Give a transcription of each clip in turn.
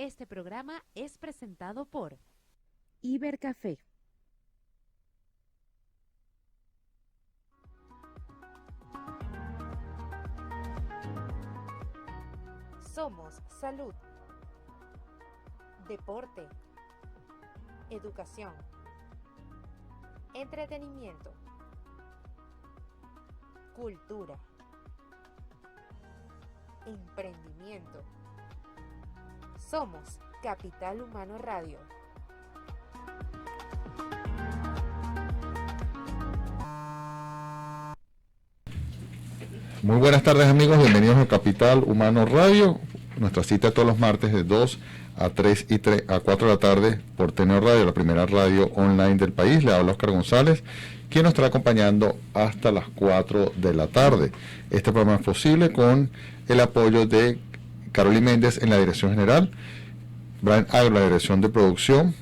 Este programa es presentado por Ibercafé. Somos salud, deporte, educación, entretenimiento, cultura, emprendimiento. Somos Capital Humano Radio. Muy buenas tardes, amigos, bienvenidos a Capital Humano Radio, nuestra cita todos los martes de 2 a 3 y 3 a 4 de la tarde por Teneo Radio, la primera radio online del país. Le habla Oscar González, quien nos estará acompañando hasta las 4 de la tarde. Este programa es posible con el apoyo de Carolyn Méndez en la dirección general, Brian Agro, la dirección de producción,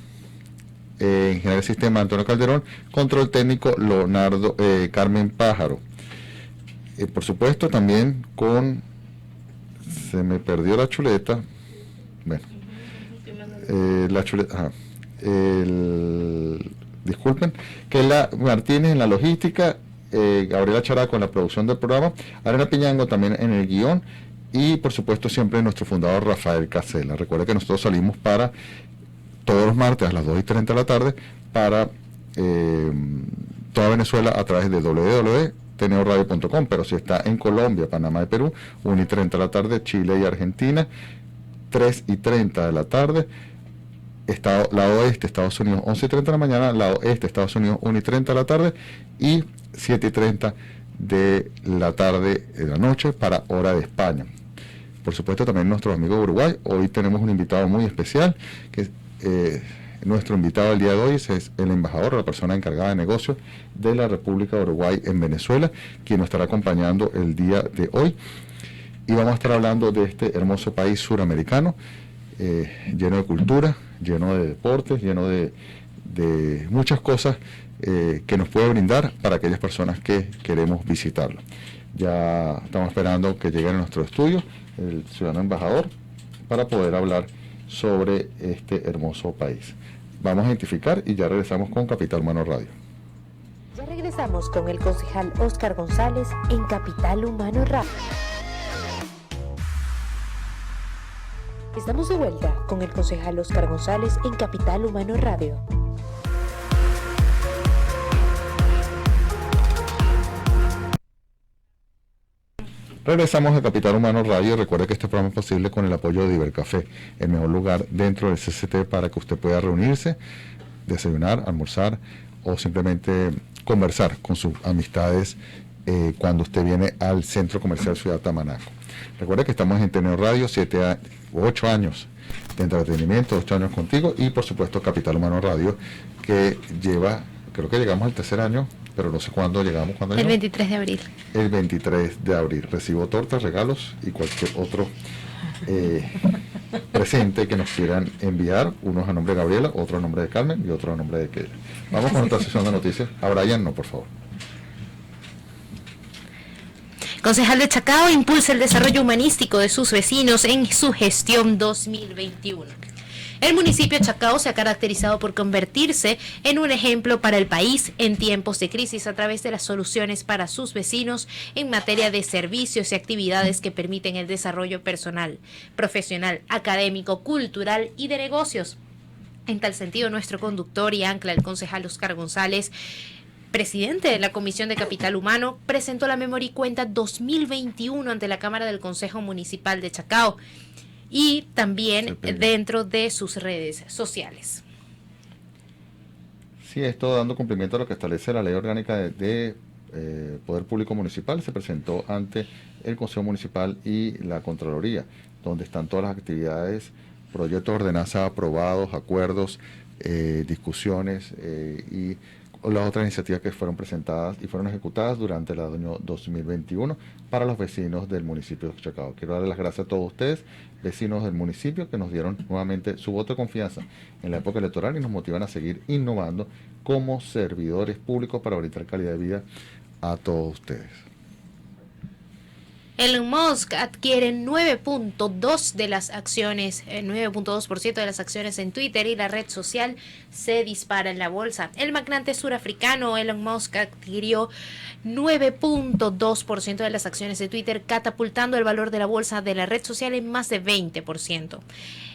ingeniero del sistema Antonio Calderón, control técnico Leonardo Carmen Pájaro. Por supuesto también se me perdió la chuleta, bueno, la chuleta, disculpen, que la Martínez en la logística, Gabriela Characo en la producción del programa, Arena Piñango también en el guión, y por supuesto siempre nuestro fundador Rafael Casella. Recuerda que nosotros salimos para todos los martes a las 2:30 de la tarde para toda Venezuela a través de www.teneoradio.com, pero si está en Colombia, Panamá y Perú, 1:30 de la tarde, Chile y Argentina, 3:30 de la tarde, lado oeste, Estados Unidos, 11:30 de la mañana, lado este, Estados Unidos, 1:30 de la tarde, y 7:30 de la tarde de la noche para hora de España. Por supuesto también nuestros amigos de Uruguay. Hoy tenemos un invitado muy especial, que nuestro invitado del día de hoy es el embajador, la persona encargada de negocios de la República de Uruguay en Venezuela, quien nos estará acompañando el día de hoy. Y vamos a estar hablando de este hermoso país suramericano, lleno de cultura, lleno de deportes, lleno de muchas cosas que nos puede brindar para aquellas personas que queremos visitarlo. Ya estamos esperando que llegue a nuestro estudio el ciudadano embajador para poder hablar sobre este hermoso país. Vamos a identificar y ya regresamos con Capital Humano Radio. Ya regresamos con el concejal Oscar González en Capital Humano Radio. Estamos de vuelta con el concejal Oscar González en Capital Humano Radio. Regresamos a Capital Humano Radio. Recuerde que este programa es posible con el apoyo de Ibercafé, el mejor lugar dentro del CCT para que usted pueda reunirse, desayunar, almorzar o simplemente conversar con sus amistades cuando usted viene al Centro Comercial Ciudad Tamanaco. Recuerde que estamos en Teneo Radio, 8 años de entretenimiento, 8 años contigo, y por supuesto Capital Humano Radio, que lleva, creo que llegamos al tercer año, pero no sé cuándo llegamos. El 23 de abril. El 23 de abril. Recibo tortas, regalos y cualquier otro presente que nos quieran enviar. Unos a nombre de Gabriela, otro a nombre de Carmen y otro a nombre de Keila. Vamos con otra sesión de noticias. A Brian, no, por favor. Concejal de Chacao impulsa el desarrollo humanístico de sus vecinos en su gestión 2021. El municipio de Chacao se ha caracterizado por convertirse en un ejemplo para el país en tiempos de crisis a través de las soluciones para sus vecinos en materia de servicios y actividades que permiten el desarrollo personal, profesional, académico, cultural y de negocios. En tal sentido, nuestro conductor y ancla, el concejal Oscar González, presidente de la Comisión de Capital Humano, presentó la Memoria y Cuenta 2021 ante la Cámara del Consejo Municipal de Chacao y también dentro de sus redes sociales. Sí, esto dando cumplimiento a lo que establece la Ley Orgánica de Poder Público Municipal, se presentó ante el Consejo Municipal y la Contraloría, donde están todas las actividades, proyectos de ordenanza aprobados, acuerdos, discusiones y las otras iniciativas que fueron presentadas y fueron ejecutadas durante el año 2021 para los vecinos del municipio de Chacao. Quiero darles las gracias a todos ustedes, vecinos del municipio, que nos dieron nuevamente su voto de confianza en la época electoral y nos motivan a seguir innovando como servidores públicos para brindar calidad de vida a todos ustedes. Elon Musk adquiere 9.2% de las acciones, 9.2% de las acciones en Twitter y la red social se dispara en la bolsa. El magnate surafricano Elon Musk adquirió 9.2% de las acciones de Twitter, catapultando el valor de la bolsa de la red social en más de 20%.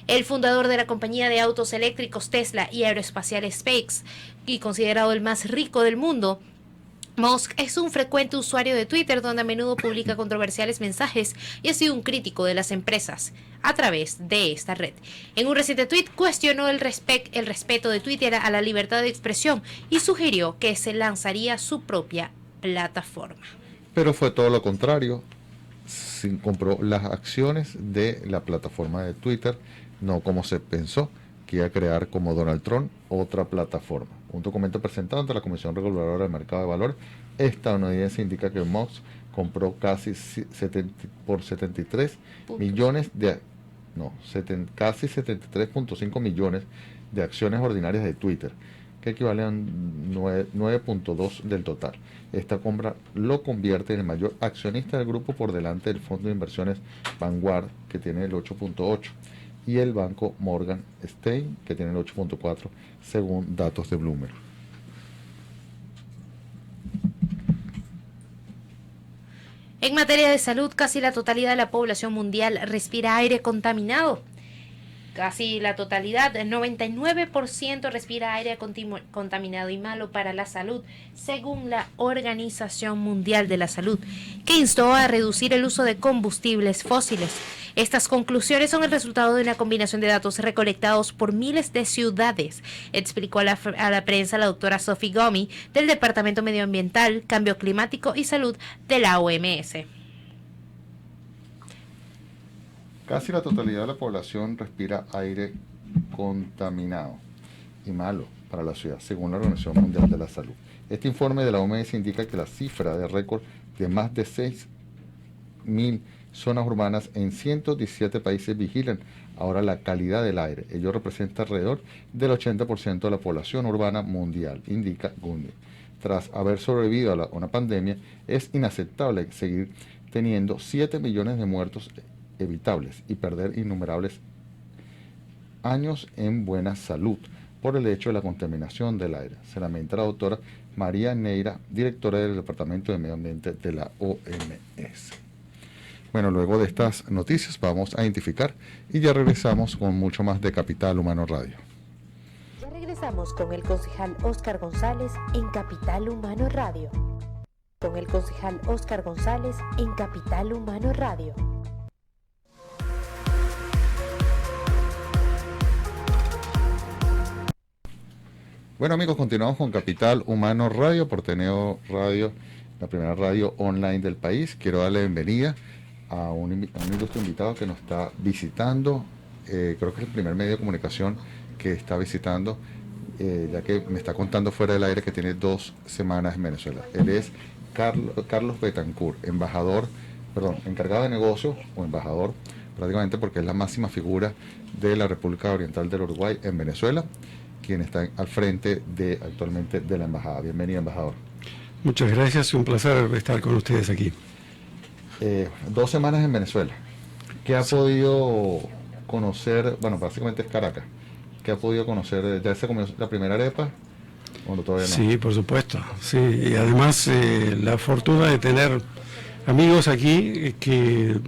El fundador de la compañía de autos eléctricos Tesla y aeroespacial SpaceX, y considerado el más rico del mundo, Musk es un frecuente usuario de Twitter, donde a menudo publica controversiales mensajes y ha sido un crítico de las empresas a través de esta red. En un reciente tweet cuestionó el respeto de Twitter a la libertad de expresión y sugirió que se lanzaría su propia plataforma. Pero fue todo lo contrario. Compró las acciones de la plataforma de Twitter, no como se pensó, que iba a crear como Donald Trump otra plataforma. Un documento presentado ante la Comisión Reguladora del Mercado de Valores estadounidense indica que Musk compró casi 73 millones de casi 73.5 millones de acciones ordinarias de Twitter, que equivalen a 9.2 del total. Esta compra lo convierte en el mayor accionista del grupo, por delante del fondo de inversiones Vanguard, que tiene el 8.8, y el banco Morgan Stanley, que tiene el 8.4, según datos de Bloomberg. En materia de salud, casi la totalidad de la población mundial respira aire contaminado. Casi la totalidad, el 99% respira aire contaminado y malo para la salud, según la Organización Mundial de la Salud, que instó a reducir el uso de combustibles fósiles. Estas conclusiones son el resultado de una combinación de datos recolectados por miles de ciudades, explicó a la prensa la doctora Sophie Gomi, del Departamento Medioambiental, Cambio Climático y Salud de la OMS. Casi la totalidad de la población respira aire contaminado y malo para la ciudad, según la Organización Mundial de la Salud. Este informe de la OMS indica que la cifra de récord de más de 6.000 zonas urbanas en 117 países vigilan ahora la calidad del aire. Ello representa alrededor del 80% de la población urbana mundial, indica Gundy. Tras haber sobrevivido a una pandemia, es inaceptable seguir teniendo 7 millones de muertos evitables y perder innumerables años en buena salud por el hecho de la contaminación del aire. Se lamenta la doctora María Neira, directora del Departamento de Medio Ambiente de la OMS. Bueno, luego de estas noticias vamos a identificar y ya regresamos con mucho más de Capital Humano Radio. Ya regresamos con el concejal Óscar González en Capital Humano Radio. Con el concejal Óscar González en Capital Humano Radio. Bueno, amigos, continuamos con Capital Humano Radio, por Teneo Radio, la primera radio online del país. Quiero darle bienvenida a un ilustre invitado que nos está visitando. Creo que es el primer medio de comunicación que está visitando, ya que me está contando fuera del aire que tiene 2 semanas en Venezuela. Él es Carlos Betancourt, encargado de negocios o embajador, prácticamente, porque es la máxima figura de la República Oriental del Uruguay en Venezuela, quien está al frente actualmente de la embajada. Bienvenido, embajador. Muchas gracias, un placer estar con ustedes aquí. 2 semanas en Venezuela. ¿Qué ha podido conocer? Bueno, básicamente es Caracas. ¿Qué ha podido conocer? ¿Ya se comió la primera arepa? ¿O todavía no? Sí, por supuesto. Sí, y además la fortuna de tener amigos aquí que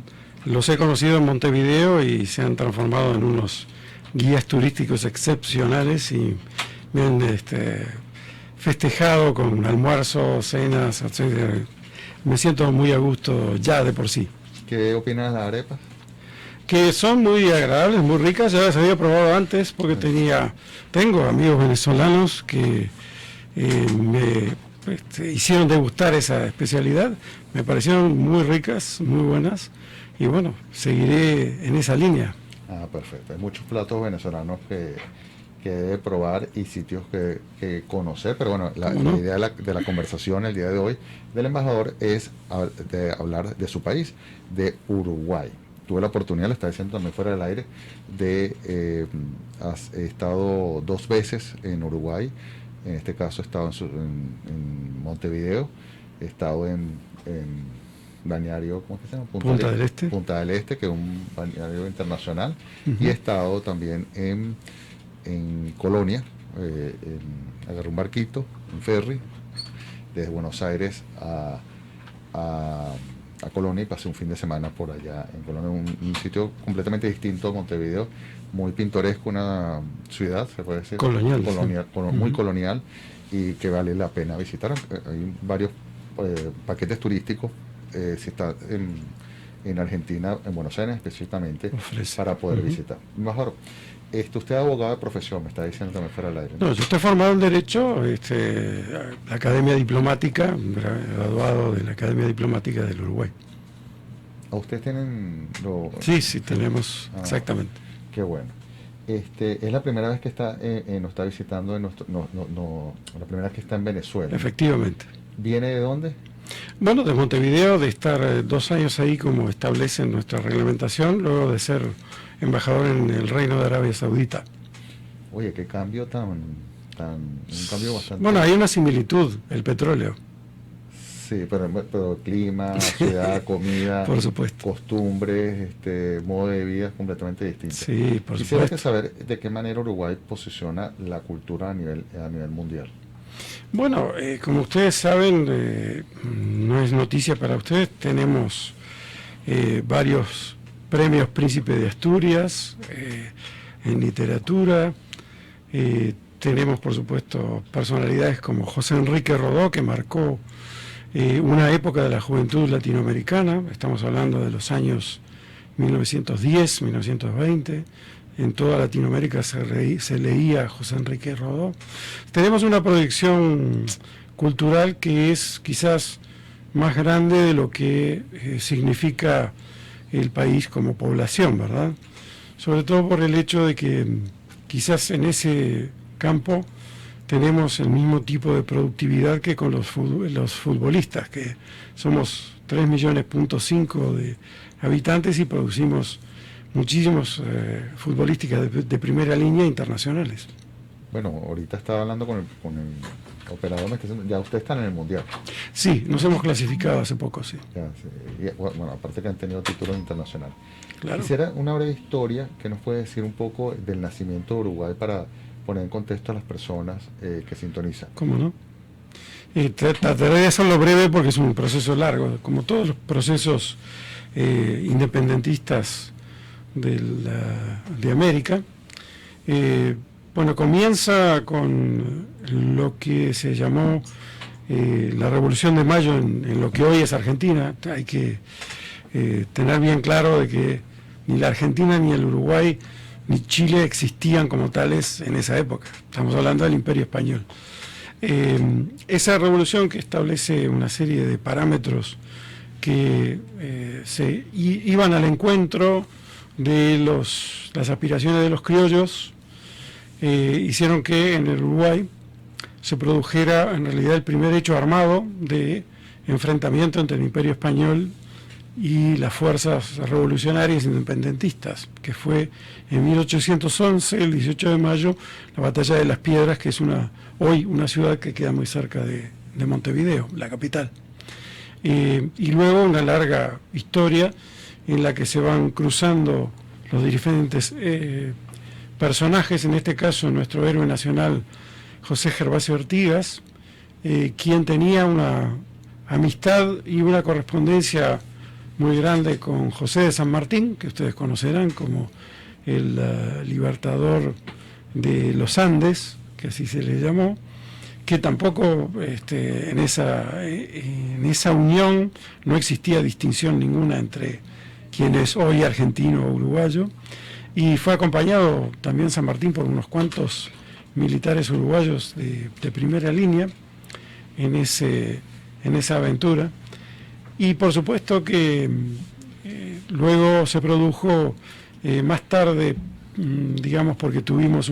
los he conocido en Montevideo y se han transformado en unos guías turísticos excepcionales y me han festejado con almuerzos, cenas, etc. Me siento muy a gusto ya de por sí. ¿Qué opinas de las arepas? Que son muy agradables, muy ricas. Ya las había probado antes porque tengo amigos venezolanos que me hicieron degustar esa especialidad. Me parecieron muy ricas, muy buenas y bueno, seguiré en esa línea. Ah, perfecto. Hay muchos platos venezolanos que debe probar y sitios que conocer, pero bueno, la idea de la conversación el día de hoy del embajador es de hablar de su país, de Uruguay. Tuve la oportunidad, le estaba diciendo también fuera del aire, has estado 2 veces en Uruguay. En este caso he estado en Montevideo, he estado en balneario, ¿cómo que se llama? Punta del Este. Punta del Este, que es un balneario internacional, y he estado también en Colonia, agarré un barquito, un ferry, desde Buenos Aires a Colonia, y pasé un fin de semana por allá en Colonia, un sitio completamente distinto a Montevideo, muy pintoresco, una ciudad, se puede decir, colonial, muy colonial, y que vale la pena visitar. Hay varios paquetes turísticos, si está en Argentina, en Buenos Aires específicamente, para poder visitar. Mejor, usted es abogado de profesión, me está diciendo también fuera del aire, ¿no? No, yo estoy formado en Derecho, la Academia Diplomática, graduado de la Academia Diplomática del Uruguay. ¿A ustedes tienen Sí, tenemos, exactamente. Qué bueno. Es la primera vez que nos está visitando, la primera vez que está en Venezuela. Efectivamente. ¿Viene de dónde? Bueno, de Montevideo, de estar 2 años ahí como establece nuestra reglamentación, luego de ser embajador en el Reino de Arabia Saudita. Oye, qué cambio un cambio bastante... Bueno, hay una similitud, el petróleo. Sí, pero clima, ciudad, comida, por supuesto, costumbres, modo de vida completamente distinto. Sí, por Quisiera supuesto. saber de qué manera Uruguay posiciona la cultura a nivel mundial. Bueno, como ustedes saben, no es noticia para ustedes, tenemos varios premios Príncipe de Asturias en literatura, tenemos por supuesto personalidades como José Enrique Rodó, que marcó una época de la juventud latinoamericana, estamos hablando de los años 1910, 1920, en toda Latinoamérica se leía José Enrique Rodó. Tenemos una proyección cultural que es quizás más grande de lo que significa el país como población, ¿verdad? Sobre todo por el hecho de que quizás en ese campo tenemos el mismo tipo de productividad que con los futbolistas, que somos 3,5 millones de habitantes y producimos muchísimos futbolistas de primera línea internacionales. Bueno, ahorita estaba hablando con el operador, ya ustedes están en el Mundial. Sí, nos hemos clasificado hace poco, sí. Ya, sí. Y, bueno, aparte que han tenido títulos internacionales. Claro. Quisiera una breve historia que nos puede decir un poco del nacimiento de Uruguay para poner en contexto a las personas que sintonizan. ¿Cómo no? Trataré de hacerlo breve porque es un proceso largo, como todos los procesos independentistas de América. Bueno, comienza con lo que se llamó la Revolución de Mayo en lo que hoy es Argentina. Hay que tener bien claro de que ni la Argentina ni el Uruguay ni Chile existían como tales en esa época. Estamos hablando del Imperio Español. Esa revolución que establece una serie de parámetros que iban al encuentro de las aspiraciones de los criollos, hicieron que en el Uruguay se produjera en realidad el primer hecho armado de enfrentamiento entre el Imperio Español y las fuerzas revolucionarias independentistas, que fue en 1811, el 18 de mayo, la Batalla de las Piedras, que es hoy una ciudad que queda muy cerca de Montevideo, la capital. Y luego una larga historia en la que se van cruzando los diferentes personajes, en este caso nuestro héroe nacional José Gervasio Artigas, quien tenía una amistad y una correspondencia muy grande con José de San Martín, que ustedes conocerán como el libertador de los Andes, que así se le llamó, que tampoco en esa unión no existía distinción ninguna entre quien es hoy argentino o uruguayo, y fue acompañado también San Martín por unos cuantos militares uruguayos de primera línea en esa aventura. Y por supuesto que luego se produjo más tarde, digamos, porque tuvimos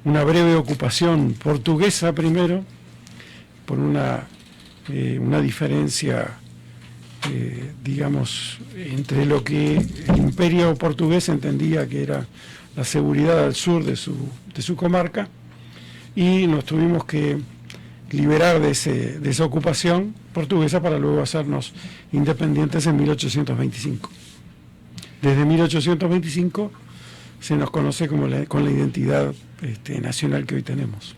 una breve ocupación portuguesa primero, por una diferencia, digamos, entre lo que el imperio portugués entendía que era la seguridad al sur de su comarca, y nos tuvimos que liberar de esa ocupación portuguesa para luego hacernos independientes en 1825. Desde 1825 se nos conoce con la identidad nacional que hoy tenemos.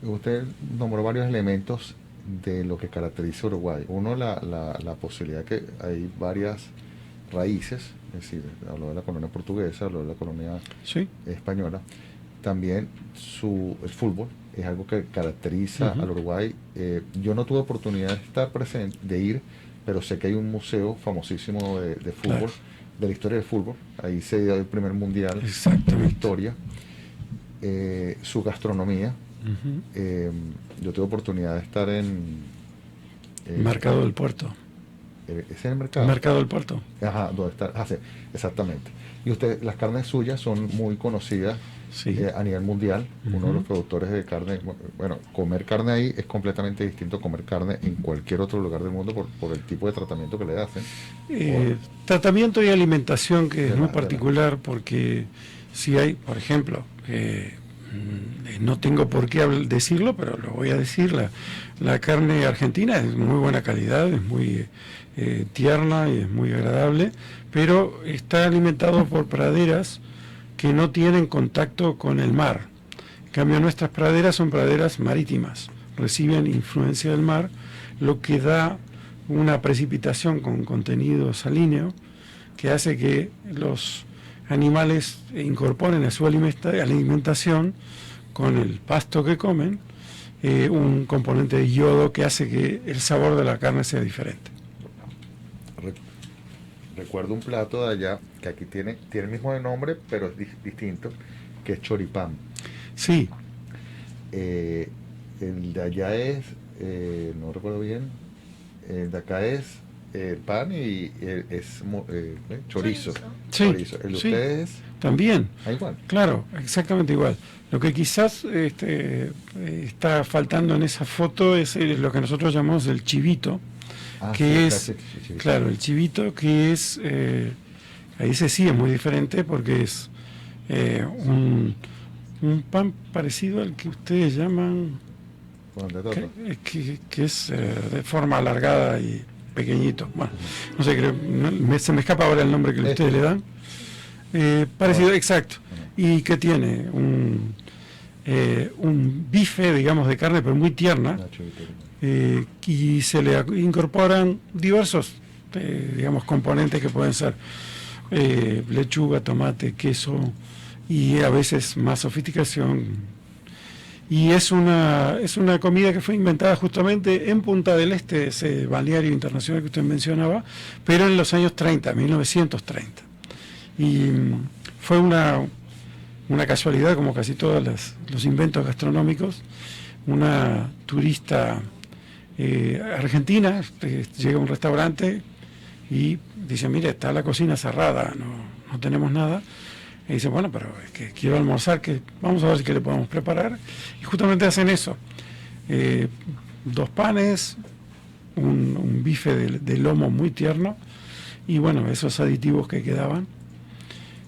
Usted nombró varios elementos de lo que caracteriza a Uruguay. Uno, la posibilidad que hay varias raíces, es decir, habló de la colonia portuguesa, habló de la colonia española. También el fútbol es algo que caracteriza al Uruguay. Yo no tuve oportunidad de estar presente, de ir, pero sé que hay un museo famosísimo de fútbol, de la historia del fútbol. Ahí se dio el primer mundial de la historia. Su gastronomía. Yo tuve oportunidad de estar en Mercado del Puerto. ¿Es en el mercado? Mercado del Puerto. Ajá, ¿dónde está? Sí, exactamente. Y las carnes suyas son muy conocidas a nivel mundial. Uno de los productores de carne, bueno, comer carne ahí es completamente distinto a comer carne en cualquier otro lugar del mundo por el tipo de tratamiento que le hacen. Tratamiento y alimentación que es muy particular, porque si hay, por ejemplo, no tengo por qué decirlo, pero lo voy a decir, la carne argentina es muy buena calidad, es muy tierna y es muy agradable, pero está alimentado por praderas que no tienen contacto con el mar. En cambio, nuestras praderas son praderas marítimas, reciben influencia del mar, lo que da una precipitación con contenido salíneo que hace que los animales incorporen a su alimentación con el pasto que comen un componente de yodo que hace que el sabor de la carne sea diferente. Recuerdo un plato de allá que aquí tiene el mismo nombre, pero es distinto, que es choripán. Sí. El de allá es, no recuerdo bien, el de acá es pan y es chorizo. Sí, chorizo. ¿El de ustedes? También. Igual. Claro, exactamente igual. Lo que quizás está faltando en esa foto es lo que nosotros llamamos el chivito, que es, claro, el chivito, que es, ahí sí es muy diferente porque es un pan parecido al que ustedes llaman, que es de forma alargada y pequeñito. Bueno, no sé, se me escapa ahora el nombre que ustedes le dan. Parecido, exacto. Y que tiene un bife, digamos, de carne, pero muy tierna. Y se le incorporan diversos, digamos, componentes que pueden ser lechuga, tomate, queso y a veces más sofisticación. Y es una comida que fue inventada justamente en Punta del Este, ese balneario internacional que usted mencionaba, pero en los años 30, 1930. Y fue una casualidad, como casi todos los inventos gastronómicos. Una turista argentina llega a un restaurante y dice: mire, está la cocina cerrada, no tenemos nada. Y dice: bueno, pero es que quiero almorzar, que vamos a ver qué le podemos preparar. Y justamente hacen eso: 2 panes, un bife de lomo muy tierno y bueno, esos aditivos que quedaban.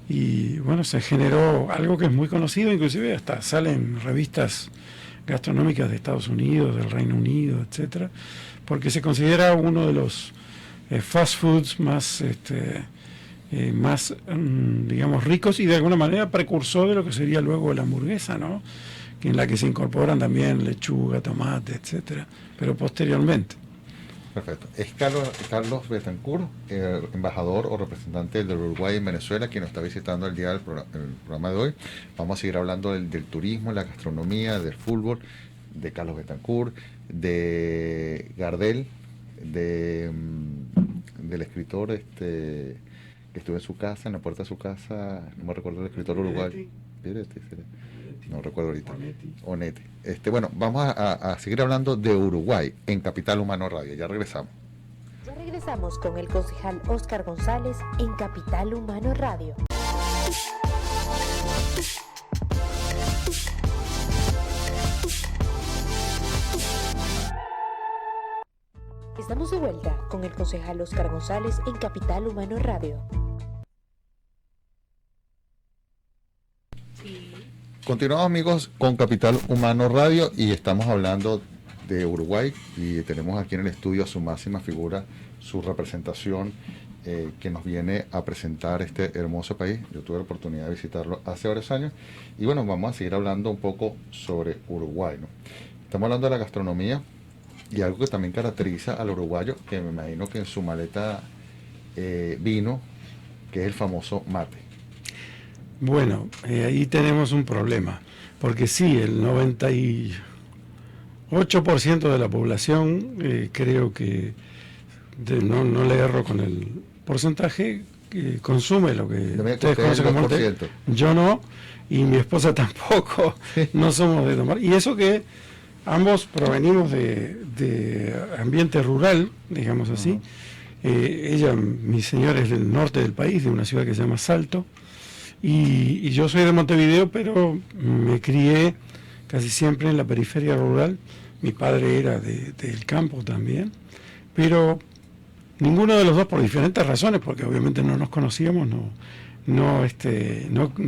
Y bueno, se generó algo que es muy conocido, inclusive hasta salen revistas gastronómicas de Estados Unidos, del Reino Unido, etcétera, porque se considera uno de los fast foods más digamos, ricos y de alguna manera precursor de lo que sería luego la hamburguesa, ¿no? En la que se incorporan también lechuga, tomate, etcétera, pero posteriormente. Perfecto. Es Carlos Betancourt, embajador o representante del Uruguay en Venezuela, quien nos está visitando el día del programa de hoy. Vamos a seguir hablando del turismo, la gastronomía, del fútbol, de Carlos Betancourt, de Gardel, del escritor que estuvo en su casa, en la puerta de su casa, no me recuerdo el escritor uruguayo. No recuerdo ahorita. Onetti. Bueno, vamos a seguir hablando de Uruguay en Capital Humano Radio. Ya regresamos. Ya regresamos con el concejal Óscar González en Capital Humano Radio. Estamos de vuelta con el concejal Óscar González en Capital Humano Radio. Continuamos, amigos, con Capital Humano Radio y estamos hablando de Uruguay, y tenemos aquí en el estudio a su máxima figura, su representación, que nos viene a presentar este hermoso país. Yo tuve la oportunidad de visitarlo hace varios años, y bueno, vamos a seguir hablando un poco sobre Uruguay, ¿no? Estamos hablando de la gastronomía y algo que también caracteriza al uruguayo, que me imagino que en su maleta vino, que es el famoso mate. Bueno, ahí tenemos un problema, porque sí, el 98% de la población, creo que no le erro con el porcentaje, que consume lo que ustedes conocen como té. Yo no, y mi esposa tampoco, no somos de tomar. Y eso que ambos provenimos de ambiente rural, digamos así. Mi señora es del norte del país, de una ciudad que se llama Salto, y yo soy de Montevideo, pero me crié casi siempre en la periferia rural. Mi padre era del campo también, pero ninguno de los dos, por diferentes razones, porque obviamente no nos conocíamos, no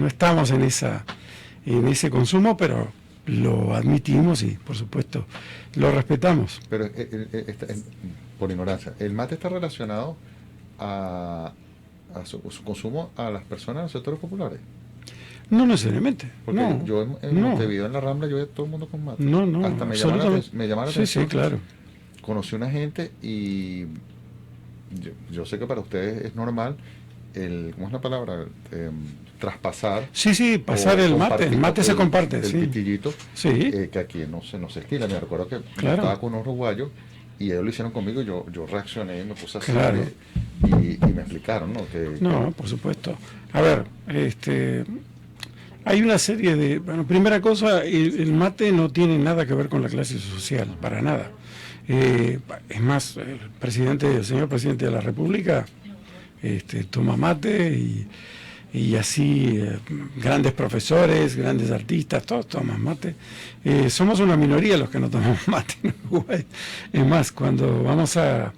estábamos en ese consumo, pero lo admitimos y por supuesto lo respetamos. Pero por ignorancia, ¿el mate está relacionado a su consumo a las personas en los sectores populares? No necesariamente. Porque no, yo en Montevideo, en la Rambla, yo veía todo el mundo con mate. Hasta me llama la atención. Sí, claro. Conocí una gente y yo sé que para ustedes es normal ¿cómo es la palabra? Traspasar. Sí, pasar el mate. El mate se comparte. El pitillito. Sí. Que aquí no se estila. Me recuerdo que claro. Estaba con un uruguayo y ellos lo hicieron conmigo y yo reaccioné y me puse así. Claro. Y me explicaron, ¿no? No, por supuesto. A ver, hay una serie de... Bueno, primera cosa, el mate no tiene nada que ver con la clase social, para nada. Es más, el señor presidente de la República toma mate y así grandes profesores, grandes artistas, todos toman mate. Somos una minoría los que no tomamos mate en Uruguay. Es más, cuando vamos a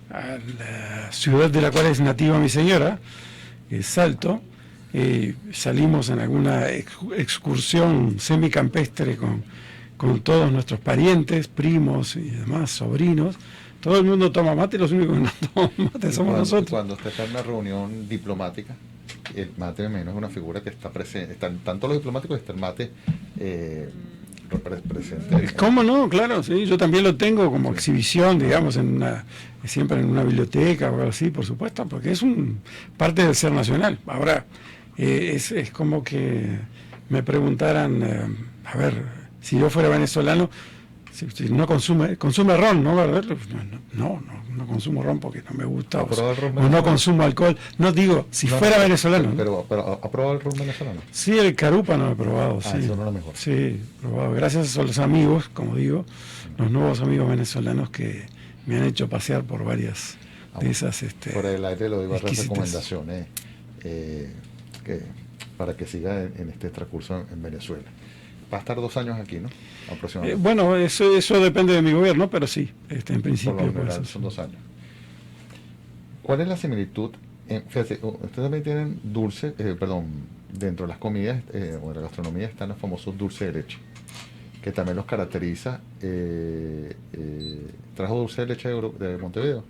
la ciudad de la cual es nativa mi señora, Salto, salimos en alguna excursión semicampestre con todos nuestros parientes, primos y demás, sobrinos. Todo el mundo toma mate y los únicos que no tomamos mate somos nosotros. Cuando usted está en una reunión diplomática, el mate menos es una figura que está presente. Están tanto los diplomáticos, está el mate presente. ¿Cómo no? Claro, sí, yo también lo tengo como exhibición, digamos, siempre en una biblioteca o algo así, por supuesto, porque es parte del ser nacional. Ahora, es como que me preguntaran, a ver, si yo fuera venezolano, si no consume ron, ¿no? ¿Verdad? No consumo ron porque no me gusta, o no consumo alcohol. No digo, si fuera venezolano. Pero ¿ha probado el ron venezolano? Sí, el carupa no lo he probado. Sí, eso no es lo mejor. Sí, he probado. Gracias a los amigos, como digo, los nuevos amigos venezolanos que me han hecho pasear por varias de esas por el aire lo digo, exquisitas recomendaciones para que siga en este transcurso en Venezuela. Va a estar 2 años aquí, ¿no? Aproximadamente. Bueno, eso depende de mi gobierno, pero sí, en principio. Por lo general, son 2 años. ¿Cuál es la similitud? Fíjate, ustedes también tienen dulce, dentro de las comidas o de la gastronomía están los famosos dulces de leche, que también los caracteriza. ¿Trajo dulce de leche de Montevideo?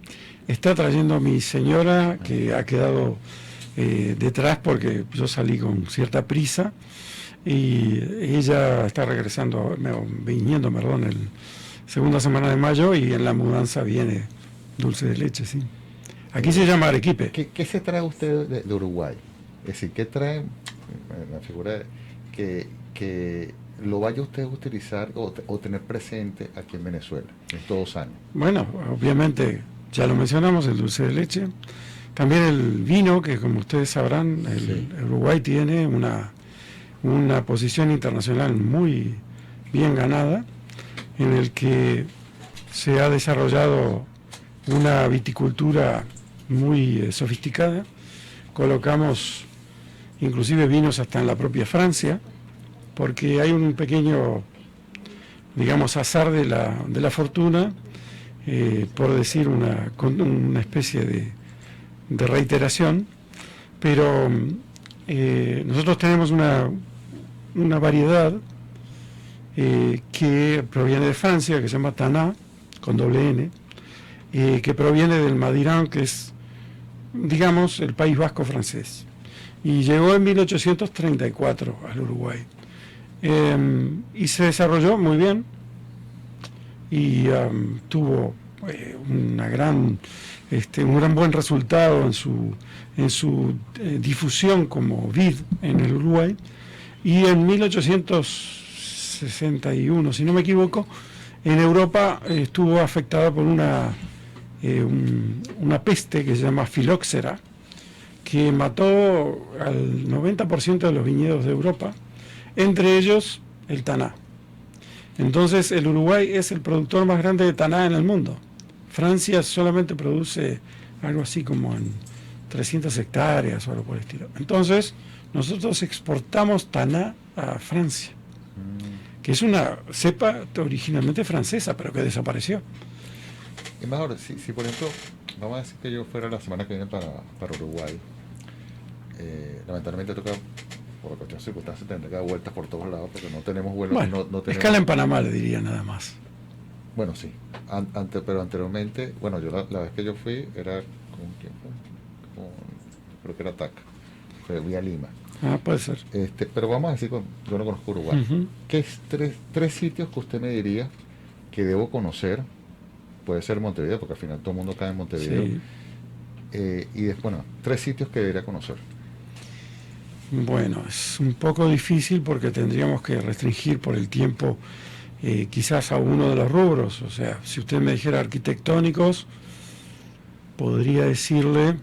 Está trayendo mi señora, que ha quedado detrás porque yo salí con cierta prisa. Y ella está viniendo, el segunda semana de mayo, y en la mudanza viene dulce de leche, sí. Aquí se llama arequipe. ¿Qué se trae usted de Uruguay? Es decir, ¿qué trae la figura que lo vaya usted a utilizar o tener presente aquí en Venezuela en estos 2 años? Bueno, obviamente, ya lo mencionamos, el dulce de leche. También el vino, que como ustedes sabrán, el Uruguay tiene una posición internacional muy bien ganada, en el que se ha desarrollado una viticultura muy sofisticada. Colocamos inclusive vinos hasta en la propia Francia, porque hay un pequeño, digamos, azar de la fortuna, por decir una especie de reiteración, pero nosotros tenemos una variedad que proviene de Francia, que se llama Taná, con doble N, que proviene del Madirán, que es, digamos, el País Vasco francés. Y llegó en 1834 al Uruguay. Y se desarrolló muy bien y tuvo un gran buen resultado en su difusión como vid en el Uruguay. Y en 1861, si no me equivoco, en Europa estuvo afectada por una peste que se llama filoxera, que mató al 90% de los viñedos de Europa, entre ellos el Taná. Entonces el Uruguay es el productor más grande de Taná en el mundo. Francia solamente produce algo así como en 300 hectáreas o algo por el estilo. Entonces nosotros exportamos Taná a Francia, que es una cepa originalmente francesa, pero que desapareció. Y mejor, si por ejemplo, vamos a decir que yo fuera la semana que viene para Uruguay, lamentablemente toca, por cuestión de circunstancias, tendré que dar vueltas por todos lados porque no tenemos vuelos. Bueno, no tenemos... escala en Panamá, le diría nada más. Bueno, sí, pero anteriormente, bueno, yo la vez que yo fui era con quién fue, creo que era TAC, fue vía Lima. Ah, puede ser. Pero vamos a decir, yo no conozco Uruguay. Uh-huh. ¿Qué es tres sitios que usted me diría que debo conocer? Puede ser Montevideo, porque al final todo el mundo cae en Montevideo. Sí. Y después, bueno, 3 sitios que debería conocer. Bueno, es un poco difícil porque tendríamos que restringir por el tiempo quizás a uno de los rubros. O sea, si usted me dijera arquitectónicos, podría decirle,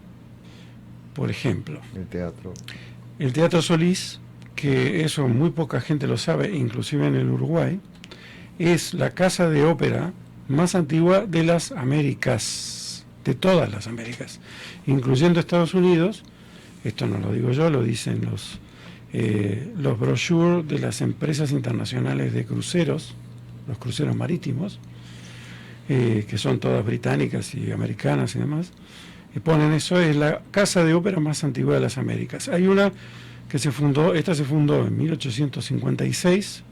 por ejemplo, el Teatro Solís, que eso muy poca gente lo sabe, inclusive en el Uruguay, es la casa de ópera más antigua de las Américas, de todas las Américas, incluyendo Estados Unidos. Esto no lo digo yo, lo dicen los brochures de las empresas internacionales de cruceros, los cruceros marítimos, que son todas británicas y americanas y demás, y ponen eso, es la casa de ópera más antigua de las Américas. Hay una que se fundó en 1856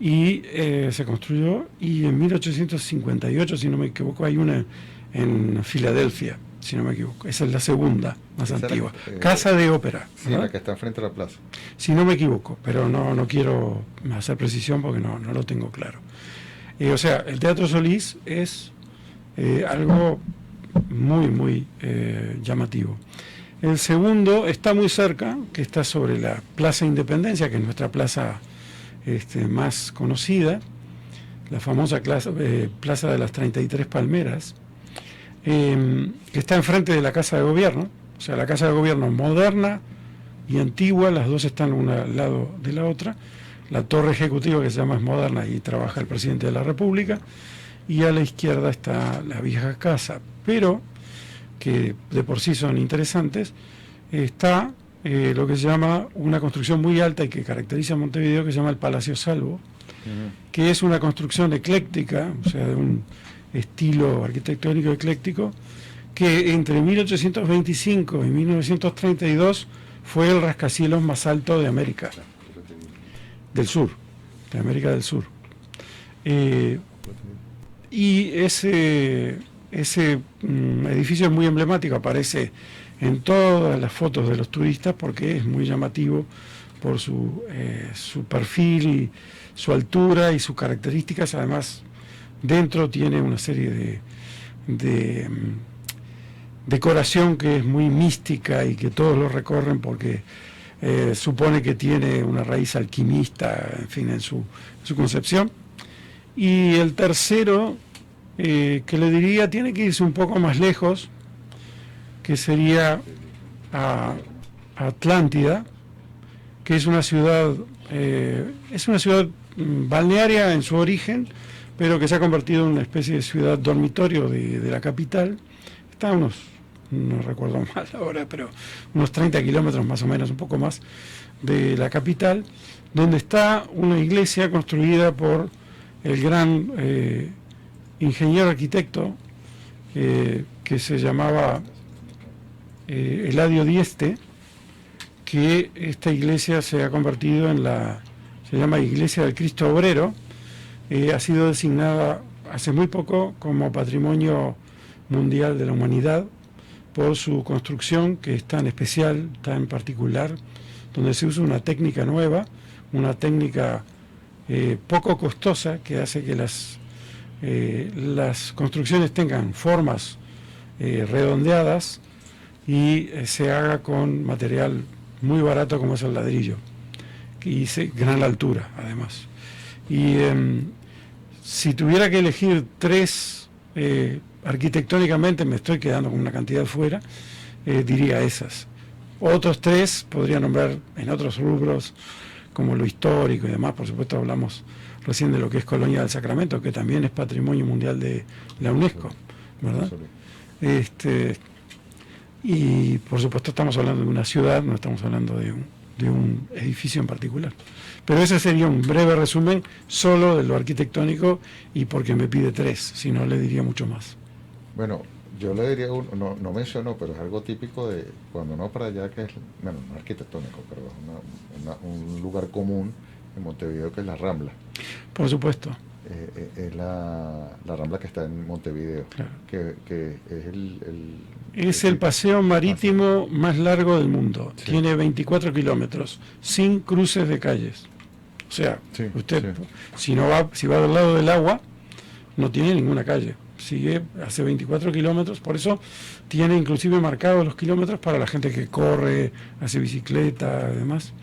y se construyó, y en 1858, si no me equivoco, hay una en Filadelfia, si no me equivoco. Esa es la segunda más antigua. Casa de ópera. Sí, ¿verdad? La que está frente a la plaza. Si no me equivoco, pero no quiero hacer precisión porque no lo tengo claro. O sea, el Teatro Solís es algo muy, muy llamativo. El segundo está muy cerca, que está sobre la Plaza Independencia, que es nuestra plaza más conocida, la famosa plaza de las 33 Palmeras, que está enfrente de la Casa de Gobierno. O sea, la Casa de Gobierno moderna y antigua, las dos están una al lado de la otra. La torre ejecutiva, que se llama, es moderna y trabaja el presidente de la República, y a la izquierda está la vieja casa, pero que de por sí son interesantes. Está lo que se llama una construcción muy alta y que caracteriza a Montevideo, que se llama el Palacio Salvo, que es una construcción ecléctica, o sea, de un estilo arquitectónico ecléctico, que entre 1825 y 1932 fue el rascacielos más alto de América del Sur, de América del Sur. Y ese edificio es muy emblemático, aparece en todas las fotos de los turistas porque es muy llamativo por su perfil y su altura y sus características. Además, dentro tiene una serie de decoración que es muy mística y que todos lo recorren porque supone que tiene una raíz alquimista, en fin, en su concepción. Y el tercero, que le diría, tiene que irse un poco más lejos, que sería a Atlántida, que es una ciudad balnearia en su origen, pero que se ha convertido en una especie de ciudad dormitorio de la capital. Está a unos, no recuerdo mal ahora, pero unos 30 kilómetros más o menos, un poco más, de la capital, donde está una iglesia construida por el gran ingeniero arquitecto que se llamaba Eladio Dieste, que esta iglesia se ha convertido en se llama Iglesia del Cristo Obrero, ha sido designada hace muy poco como Patrimonio Mundial de la Humanidad por su construcción, que es tan especial, tan particular, donde se usa una técnica nueva, una técnica poco costosa, que hace que las construcciones tengan formas redondeadas y se haga con material muy barato como es el ladrillo, y gran altura además. Y si tuviera que elegir tres, arquitectónicamente me estoy quedando con una cantidad fuera, diría esas. Otros tres podría nombrar en otros rubros, como lo histórico y demás. Por supuesto hablamos recién de lo que es Colonia del Sacramento, que también es Patrimonio Mundial de la UNESCO, ¿verdad? Y por supuesto estamos hablando de una ciudad, no estamos hablando de un edificio en particular. Pero ese sería un breve resumen solo de lo arquitectónico, y porque me pide tres, si no le diría mucho más. Bueno, yo le diría, no mencionó, pero es algo típico de cuando no para allá, que es, bueno, no arquitectónico, pero es un lugar común en Montevideo, que es la Rambla. Por supuesto. Es la Rambla que está en Montevideo, Claro. que es el paseo marítimo más largo del mundo. Sí. Tiene 24 kilómetros, sin cruces de calles. O sea, sí, usted, sí. si va del lado del agua, no tiene ninguna calle. Sigue, hace 24 kilómetros, por eso tiene inclusive marcados los kilómetros para la gente que corre, hace bicicleta, además.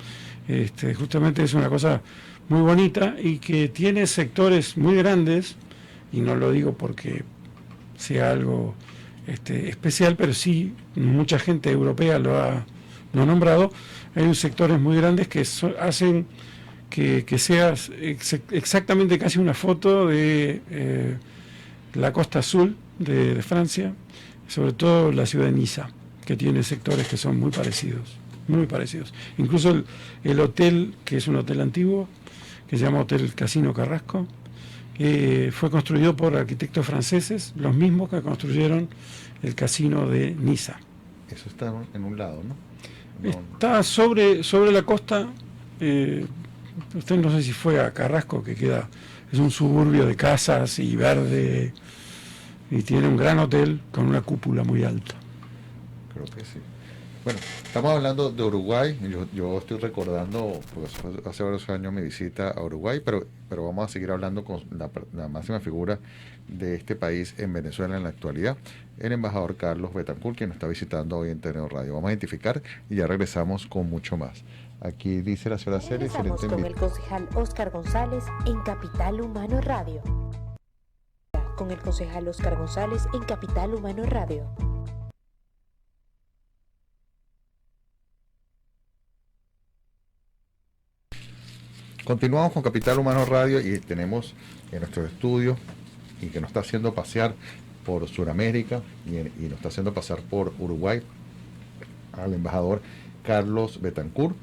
Justamente es una cosa muy bonita y que tiene sectores muy grandes, y no lo digo porque sea algo especial, pero sí mucha gente europea lo ha nombrado. Hay sectores muy grandes que hacen que sea exactamente casi una foto de la costa azul de Francia, sobre todo la ciudad de Niza, que tiene sectores que son muy parecidos. Incluso el hotel, que es un hotel antiguo, que se llama Hotel Casino Carrasco, fue construido por arquitectos franceses, los mismos que construyeron el casino de Niza. Eso está en un lado, ¿no? Está sobre la costa. Usted no sé si fue a Carrasco, que es un suburbio de casas y verde, y tiene un gran hotel con una cúpula muy alta. Creo que sí. Bueno, estamos hablando de Uruguay. Yo estoy recordando, pues hace varios años, mi visita a Uruguay, pero vamos a seguir hablando con la máxima figura de este país en Venezuela en la actualidad, el embajador Carlos Betancourt, quien nos está visitando hoy en TNO Radio. Vamos a identificar y ya regresamos con mucho más. Aquí dice la señora Celia. Regresamos con el concejal Óscar González en Capital Humano Radio. Con el concejal Óscar González en Capital Humano Radio. Continuamos con Capital Humano Radio y tenemos en nuestro estudio, y que nos está haciendo pasear por Sudamérica y nos está haciendo pasar por Uruguay, al embajador Carlos Betancourt,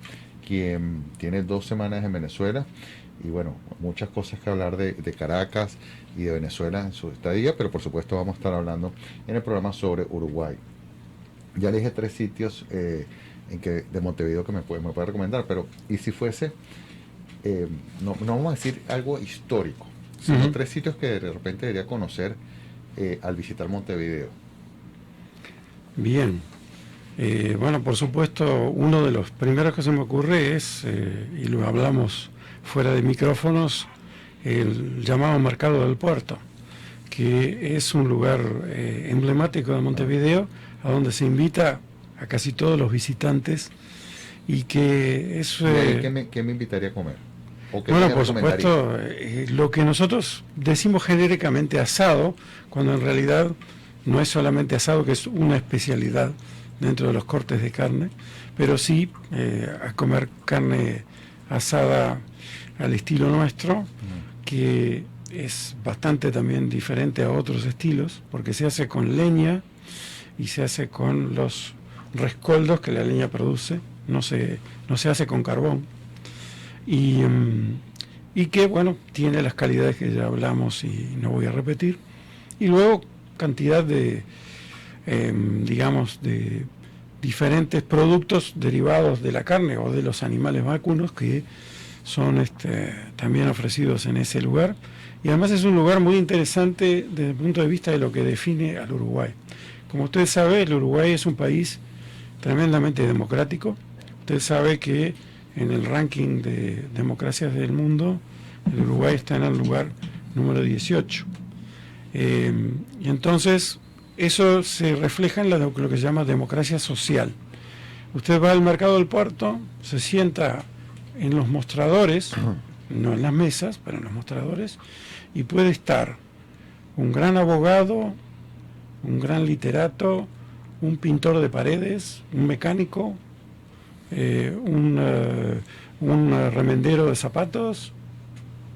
quien tiene 2 semanas en Venezuela, y bueno, muchas cosas que hablar de Caracas y de Venezuela en su estadía, pero por supuesto vamos a estar hablando en el programa sobre Uruguay. Ya le dije 3 sitios de Montevideo que me puede recomendar, pero ¿y si fuese, no vamos a decir algo histórico, sino 3 sitios que de repente debería conocer al visitar Montevideo? Bien. Bueno, por supuesto, uno de los primeros que se me ocurre es, y lo hablamos fuera de micrófonos, el llamado Mercado del Puerto, que es un lugar emblemático de Montevideo, a donde se invita a casi todos los visitantes, y que es... ¿Qué me invitaría a comer? Bueno, por supuesto, lo que nosotros decimos genéricamente asado, cuando en realidad no es solamente asado, que es una especialidad dentro de los cortes de carne, pero sí a comer carne asada al estilo nuestro, que es bastante también diferente a otros estilos, porque se hace con leña y se hace con los rescoldos que la leña produce, no se hace con carbón, y que, bueno, tiene las calidades que ya hablamos y no voy a repetir, y luego cantidad de digamos, de diferentes productos derivados de la carne o de los animales vacunos que son también ofrecidos en ese lugar. Y además es un lugar muy interesante desde el punto de vista de lo que define al Uruguay. Como usted sabe, el Uruguay es un país tremendamente democrático. Usted sabe que en el ranking de democracias del mundo, el Uruguay está en el lugar número 18. Y entonces eso se refleja en lo que se llama democracia social. Usted va al mercado del puerto, se sienta en los mostradores, no en las mesas, pero en los mostradores, y puede estar un gran abogado, un gran literato, un pintor de paredes, un mecánico, un remendero de zapatos,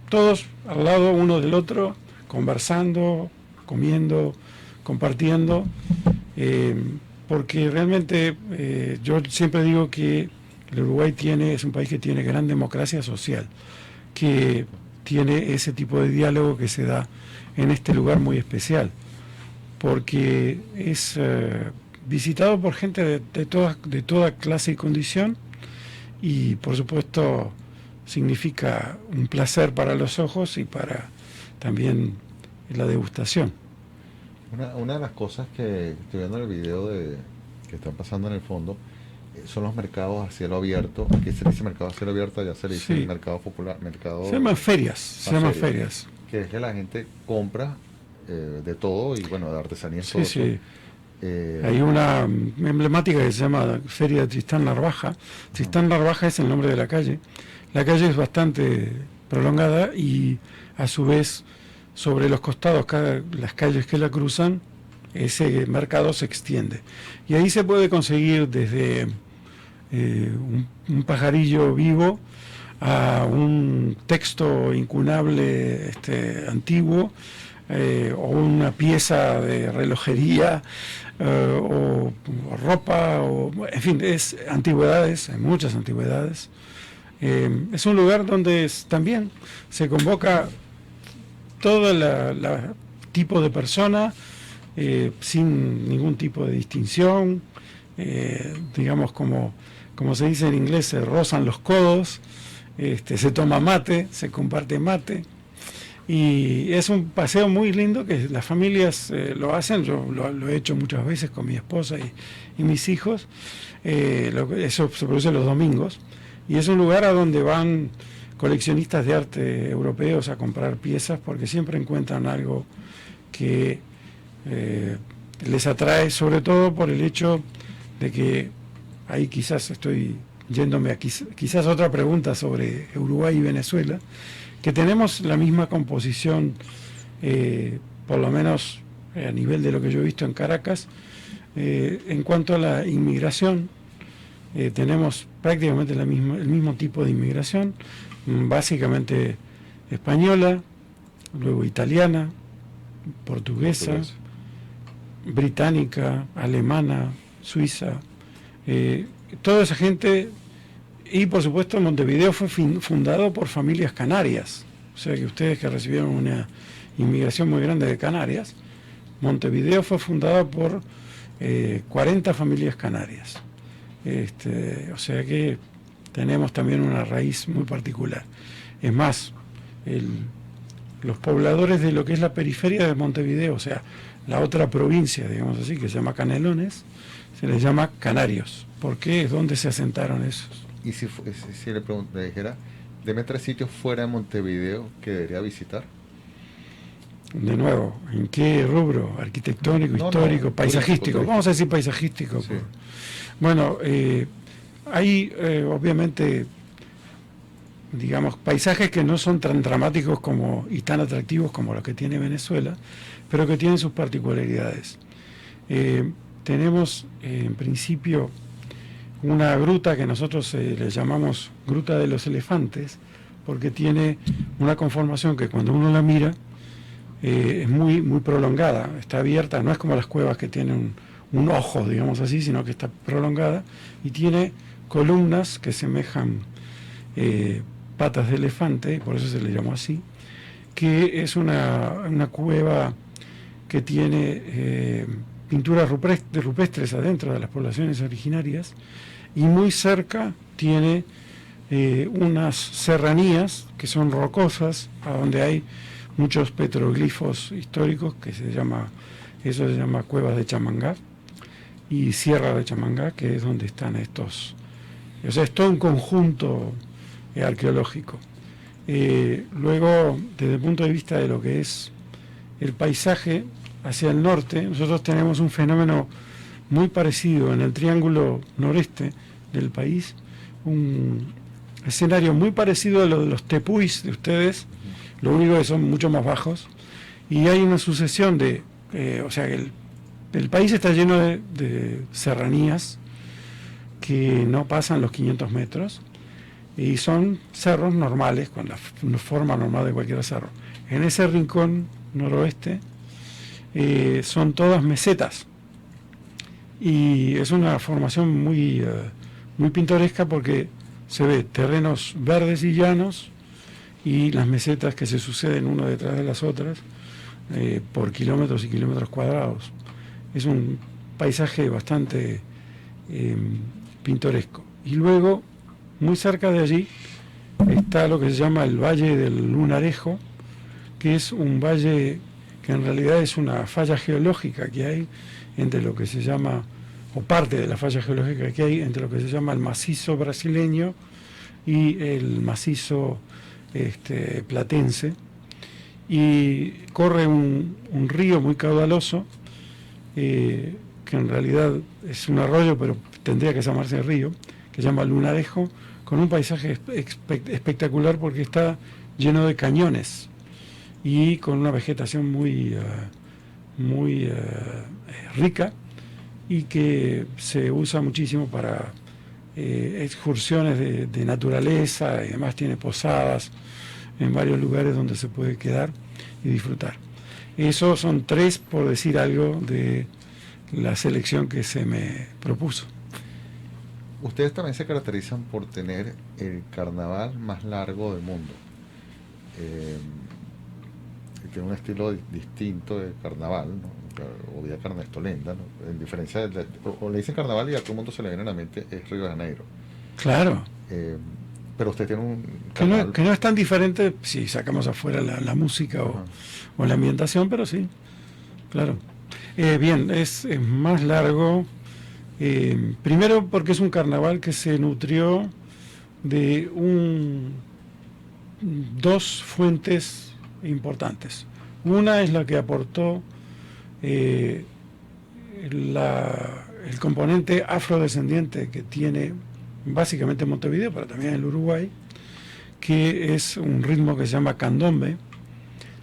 todos al lado uno del otro, conversando, comiendo, compartiendo, porque realmente yo siempre digo que el Uruguay es un país que tiene gran democracia social, que tiene ese tipo de diálogo que se da en este lugar muy especial, porque es visitado por gente de toda clase y condición, y por supuesto significa un placer para los ojos y para también la degustación. Una de las cosas que estoy viendo en el video que están pasando en el fondo son los mercados a cielo abierto. Aquí se le dice mercado a cielo abierto, allá se le dice mercado popular, se llaman ferias, que es que la gente compra de todo y bueno, de artesanías. Sí, sí. Hay una emblemática que se llama Feria de Tristán Narvaja. Tristán Narvaja es el nombre de la calle. La calle es bastante prolongada y a su vez sobre los costados, las calles que la cruzan, ese mercado se extiende. Y ahí se puede conseguir desde un pajarillo vivo a un texto incunable antiguo, o una pieza de relojería, o ropa, en fin, es antigüedades, hay muchas antigüedades. Es un lugar donde también se convoca todo el tipo de persona, sin ningún tipo de distinción, digamos como se dice en inglés, se rozan los codos, se toma mate, se comparte mate, y es un paseo muy lindo que las familias lo hacen. Yo lo he hecho muchas veces con mi esposa y mis hijos. Eso se produce los domingos, y es un lugar a donde van coleccionistas de arte europeos a comprar piezas, porque siempre encuentran algo que les atrae, sobre todo por el hecho de que ahí quizás estoy yéndome a quizás otra pregunta sobre Uruguay y Venezuela, que tenemos la misma composición, por lo menos a nivel de lo que yo he visto en Caracas, en cuanto a la inmigración. Tenemos prácticamente el mismo tipo de inmigración, básicamente española, luego italiana, portuguesa, británica, alemana, suiza, toda esa gente. Y por supuesto Montevideo fue fundado por familias canarias, o sea que ustedes que recibieron una inmigración muy grande de Canarias, Montevideo fue fundado por 40 familias canarias. O sea que tenemos también una raíz muy particular. Es más, los pobladores de lo que es la periferia de Montevideo, o sea, la otra provincia, digamos así, que se llama Canelones, se les llama canarios. ¿Por qué? Es donde se asentaron esos. Y si le dijera, deme 3 sitios fuera de Montevideo que debería visitar. De nuevo, ¿en qué rubro? Arquitectónico, histórico, paisajístico. Vamos a decir paisajístico. Sí. Bueno, hay obviamente, digamos, paisajes que no son tan dramáticos y tan atractivos como los que tiene Venezuela, pero que tienen sus particularidades. Tenemos, en principio, una gruta que nosotros le llamamos Gruta de los Elefantes, porque tiene una conformación que cuando uno la mira es muy, muy prolongada, está abierta, no es como las cuevas que tienen un ojo, digamos así, sino que está prolongada y tiene columnas que semejan patas de elefante, y por eso se le llamó así, que es una cueva que tiene pinturas rupestres adentro de las poblaciones originarias, y muy cerca tiene unas serranías que son rocosas, a donde hay muchos petroglifos históricos, eso se llama Cuevas de Chamangá, y Sierra de Chamangá, que es donde están estos. O sea, es todo un conjunto arqueológico. Luego, desde el punto de vista de lo que es el paisaje hacia el norte, nosotros tenemos un fenómeno muy parecido en el triángulo noreste del país, un escenario muy parecido a lo de los tepuis de ustedes, lo único que son mucho más bajos, y hay una sucesión de, o sea, que el país está lleno de serranías que no pasan los 500 metros, y son cerros normales, con la forma normal de cualquier cerro. En ese rincón noroeste son todas mesetas, y es una formación muy pintoresca porque se ve terrenos verdes y llanos y las mesetas que se suceden una detrás de las otras por kilómetros y kilómetros cuadrados. Es un paisaje bastante pintoresco. Y luego, muy cerca de allí, está lo que se llama el Valle del Lunarejo, que es un valle que en realidad es una falla geológica que hay entre lo que se llama, o parte de la falla geológica que hay entre lo que se llama el macizo brasileño y el macizo platense, y corre un río muy caudaloso, que en realidad es un arroyo, pero tendría que llamarse río, que se llama Lunarejo, con un paisaje espectacular porque está lleno de cañones y con una vegetación muy rica, y que se usa muchísimo para excursiones de naturaleza, y además tiene posadas en varios lugares donde se puede quedar y disfrutar. Esos son 3, por decir algo, de la selección que se me propuso. Ustedes también se caracterizan por tener el carnaval más largo del mundo. Tiene un estilo distinto de carnaval, ¿no? O Vía Carnestolenda, ¿no? En diferencia o le dicen carnaval y a todo el mundo se le viene a la mente es Río de Janeiro. Claro. Pero usted tiene un carnaval que no es tan diferente si sacamos afuera la música o la ambientación, pero sí, claro. Bien, es más largo, primero porque es un carnaval que se nutrió de dos fuentes importantes. Una es la que aportó el componente afrodescendiente que tiene básicamente Montevideo, pero también el Uruguay, que es un ritmo que se llama candombe,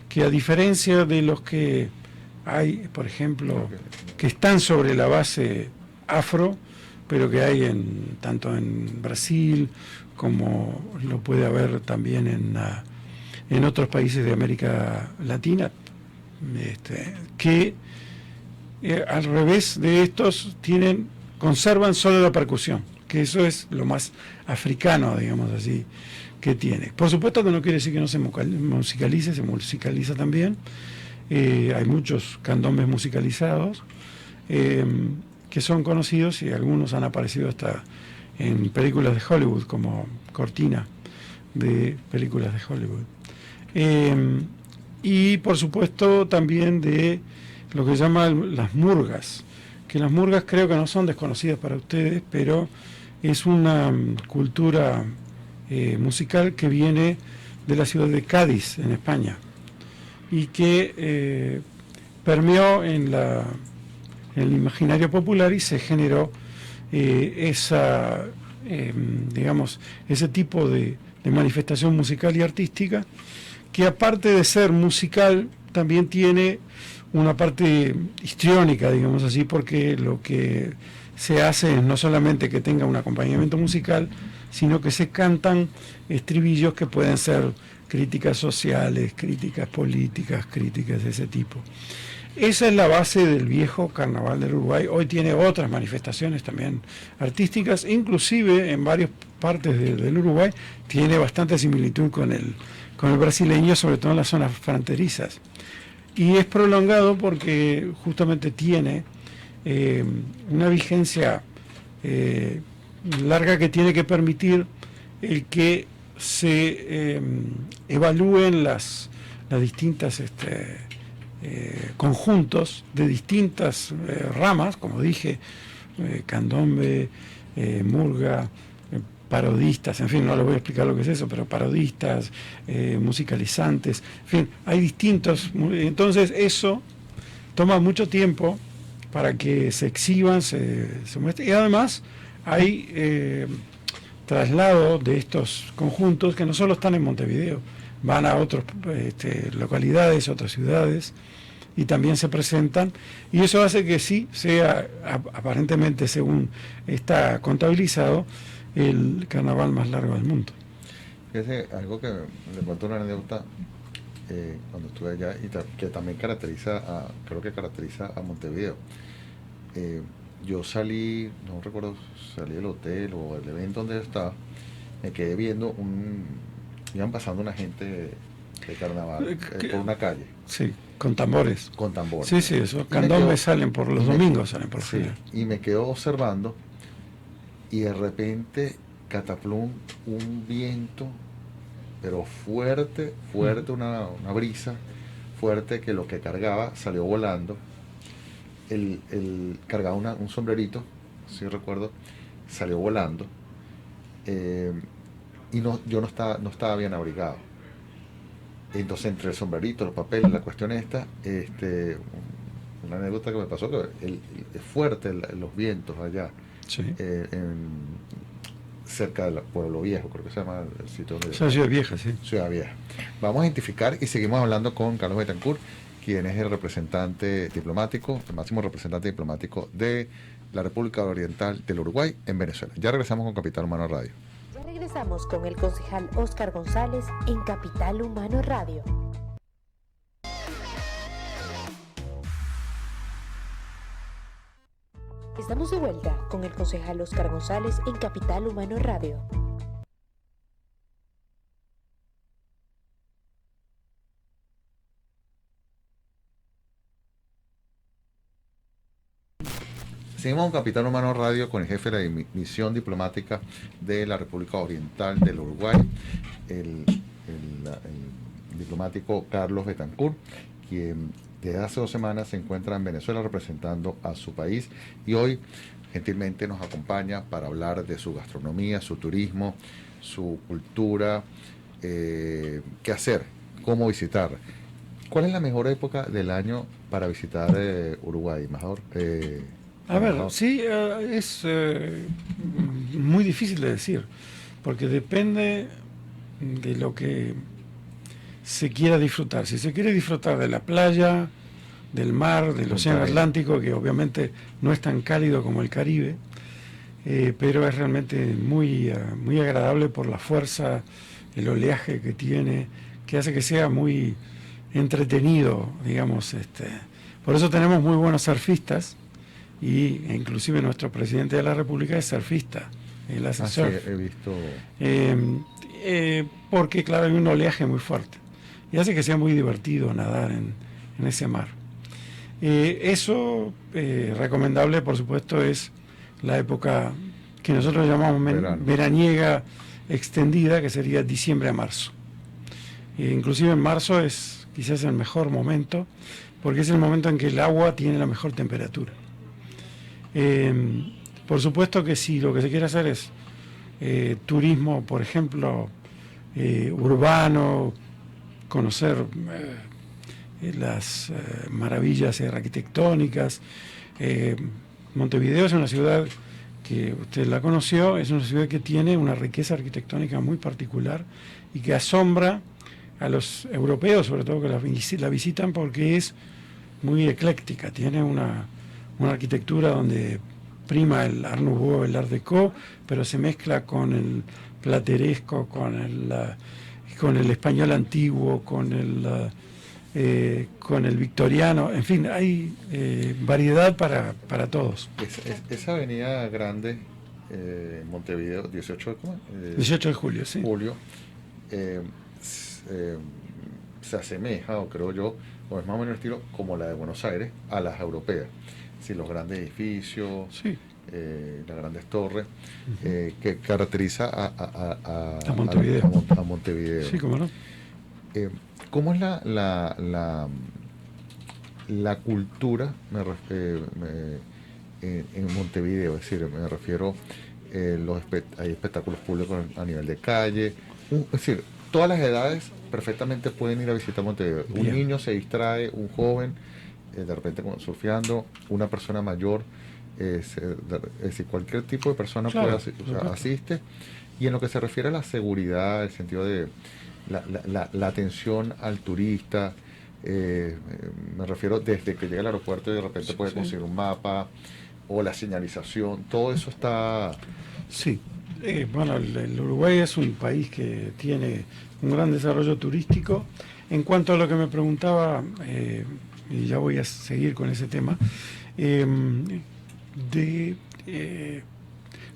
que a diferencia de los que hay, por ejemplo, que están sobre la base afro, pero que hay tanto en Brasil como lo puede haber también en otros países de América Latina, que al revés de estos conservan solo la percusión, que eso es lo más africano, digamos así, que tiene. Por supuesto que no quiere decir que no se musicalice, se musicaliza también. Hay muchos candombes musicalizados que son conocidos, y algunos han aparecido hasta en películas de Hollywood, como cortina de películas de Hollywood. Y por supuesto también de lo que llaman las murgas, que las murgas creo que no son desconocidas para ustedes, pero es una cultura musical que viene de la ciudad de Cádiz, en España, y que permeó en el imaginario popular y se generó ese tipo de manifestación musical y artística, que aparte de ser musical también tiene una parte histriónica, digamos así, porque lo que se hace es no solamente que tenga un acompañamiento musical, sino que se cantan estribillos que pueden ser críticas sociales, críticas políticas, críticas de ese tipo. Esa es la base del viejo carnaval del Uruguay. Hoy tiene otras manifestaciones también artísticas, inclusive en varias partes del Uruguay tiene bastante similitud con el brasileño, sobre todo en las zonas fronterizas. Y es prolongado porque justamente tiene una vigencia larga que tiene que permitir el que se evalúen las distintas conjuntos de distintas ramas, como dije, candombe, murga, parodistas, en fin, no les voy a explicar lo que es eso, pero parodistas, musicalizantes, en fin, hay distintos, entonces eso toma mucho tiempo para que se exhiban, se muestren, y además hay traslado de estos conjuntos que no solo están en Montevideo, van a otras localidades, otras ciudades, y también se presentan, y eso hace que sí sea, aparentemente según está contabilizado, el carnaval más largo del mundo. Fíjese, algo que le cuento una anécdota cuando estuve allá y que también creo que caracteriza a Montevideo. Yo salí, no recuerdo, salí del hotel o del evento donde yo estaba, me quedé viendo iban pasando una gente de carnaval por una calle. Sí, con tambores. Con tambores. Sí, esos candombes salen por los domingos, salen por sí, y me quedo observando y de repente cataplum, un viento, pero fuerte, una brisa fuerte que lo que cargaba salió volando. Cargaba un sombrerito, si recuerdo, salió volando, y yo no estaba bien abrigado. Entonces, entre el sombrerito, los papeles, la cuestión esta, una anécdota que me pasó, que es fuerte los vientos allá, sí. cerca del Pueblo Viejo, creo que se llama el sitio donde... Ciudad Vieja, sí. Ciudad Vieja. Vamos a identificar y seguimos hablando con Carlos Betancourt, quien es el representante diplomático, el máximo representante diplomático de la República Oriental del Uruguay en Venezuela. Ya regresamos con Capital Humano Radio. Ya regresamos con el concejal Óscar González en Capital Humano Radio. Estamos de vuelta con el concejal Óscar González en Capital Humano Radio. Seguimos con Capital Humano Radio con el jefe de la misión diplomática de la República Oriental del Uruguay, el diplomático Carlos Betancourt, quien desde hace 2 semanas se encuentra en Venezuela representando a su país y hoy gentilmente nos acompaña para hablar de su gastronomía, su turismo, su cultura, qué hacer, cómo visitar. ¿Cuál es la mejor época del año para visitar Uruguay, mejor? A ver, sí, es muy difícil de decir, porque depende de lo que se quiera disfrutar. Si se quiere disfrutar de la playa, del mar, del océano Atlántico, que obviamente no es tan cálido como el Caribe, pero es realmente muy agradable por la fuerza, el oleaje que tiene, que hace que sea muy entretenido, digamos. Por eso tenemos muy buenos surfistas, y inclusive nuestro presidente de la República es surfista, él hace surf. He visto. Porque claro, hay un oleaje muy fuerte y hace que sea muy divertido nadar en ese mar. Eso recomendable, por supuesto, es la época que nosotros llamamos veraniega extendida, que sería diciembre a marzo. Inclusive en marzo es quizás el mejor momento, porque es el momento en que el agua tiene la mejor temperatura. Por supuesto que si lo que se quiere hacer es turismo, por ejemplo, urbano, conocer las maravillas arquitectónicas. Montevideo es una ciudad que usted la conoció, es una ciudad que tiene una riqueza arquitectónica muy particular y que asombra a los europeos, sobre todo que la visitan, porque es muy ecléctica, tiene una arquitectura donde prima el Art Nouveau, el Art Deco, pero se mezcla con el plateresco, con el español antiguo, con el victoriano, en fin, hay variedad para todos. Esa avenida grande, Montevideo, 18 de julio, sí. Se asemeja, o creo yo, o es más o menos el estilo como la de Buenos Aires, a las europeas. Sí, los grandes edificios, sí. las grandes torres, que caracteriza A Montevideo. A Montevideo. Sí, cómo no. ¿Cómo es la cultura en Montevideo? Es decir, me refiero, hay espectáculos públicos a nivel de calle, es decir, todas las edades perfectamente pueden ir a visitar Montevideo. Bien. Un niño se distrae, un joven, de repente surfeando, una persona mayor, es decir, cualquier tipo de persona Claro, puede asiste. Y en lo que se refiere a la seguridad, el sentido de la atención al turista, me refiero desde que llega al aeropuerto y de repente puede conseguir un mapa, o la señalización, todo eso está... Sí, bueno, el Uruguay es un país que tiene un gran desarrollo turístico. En cuanto a lo que me preguntaba, y ya voy a seguir con ese tema, de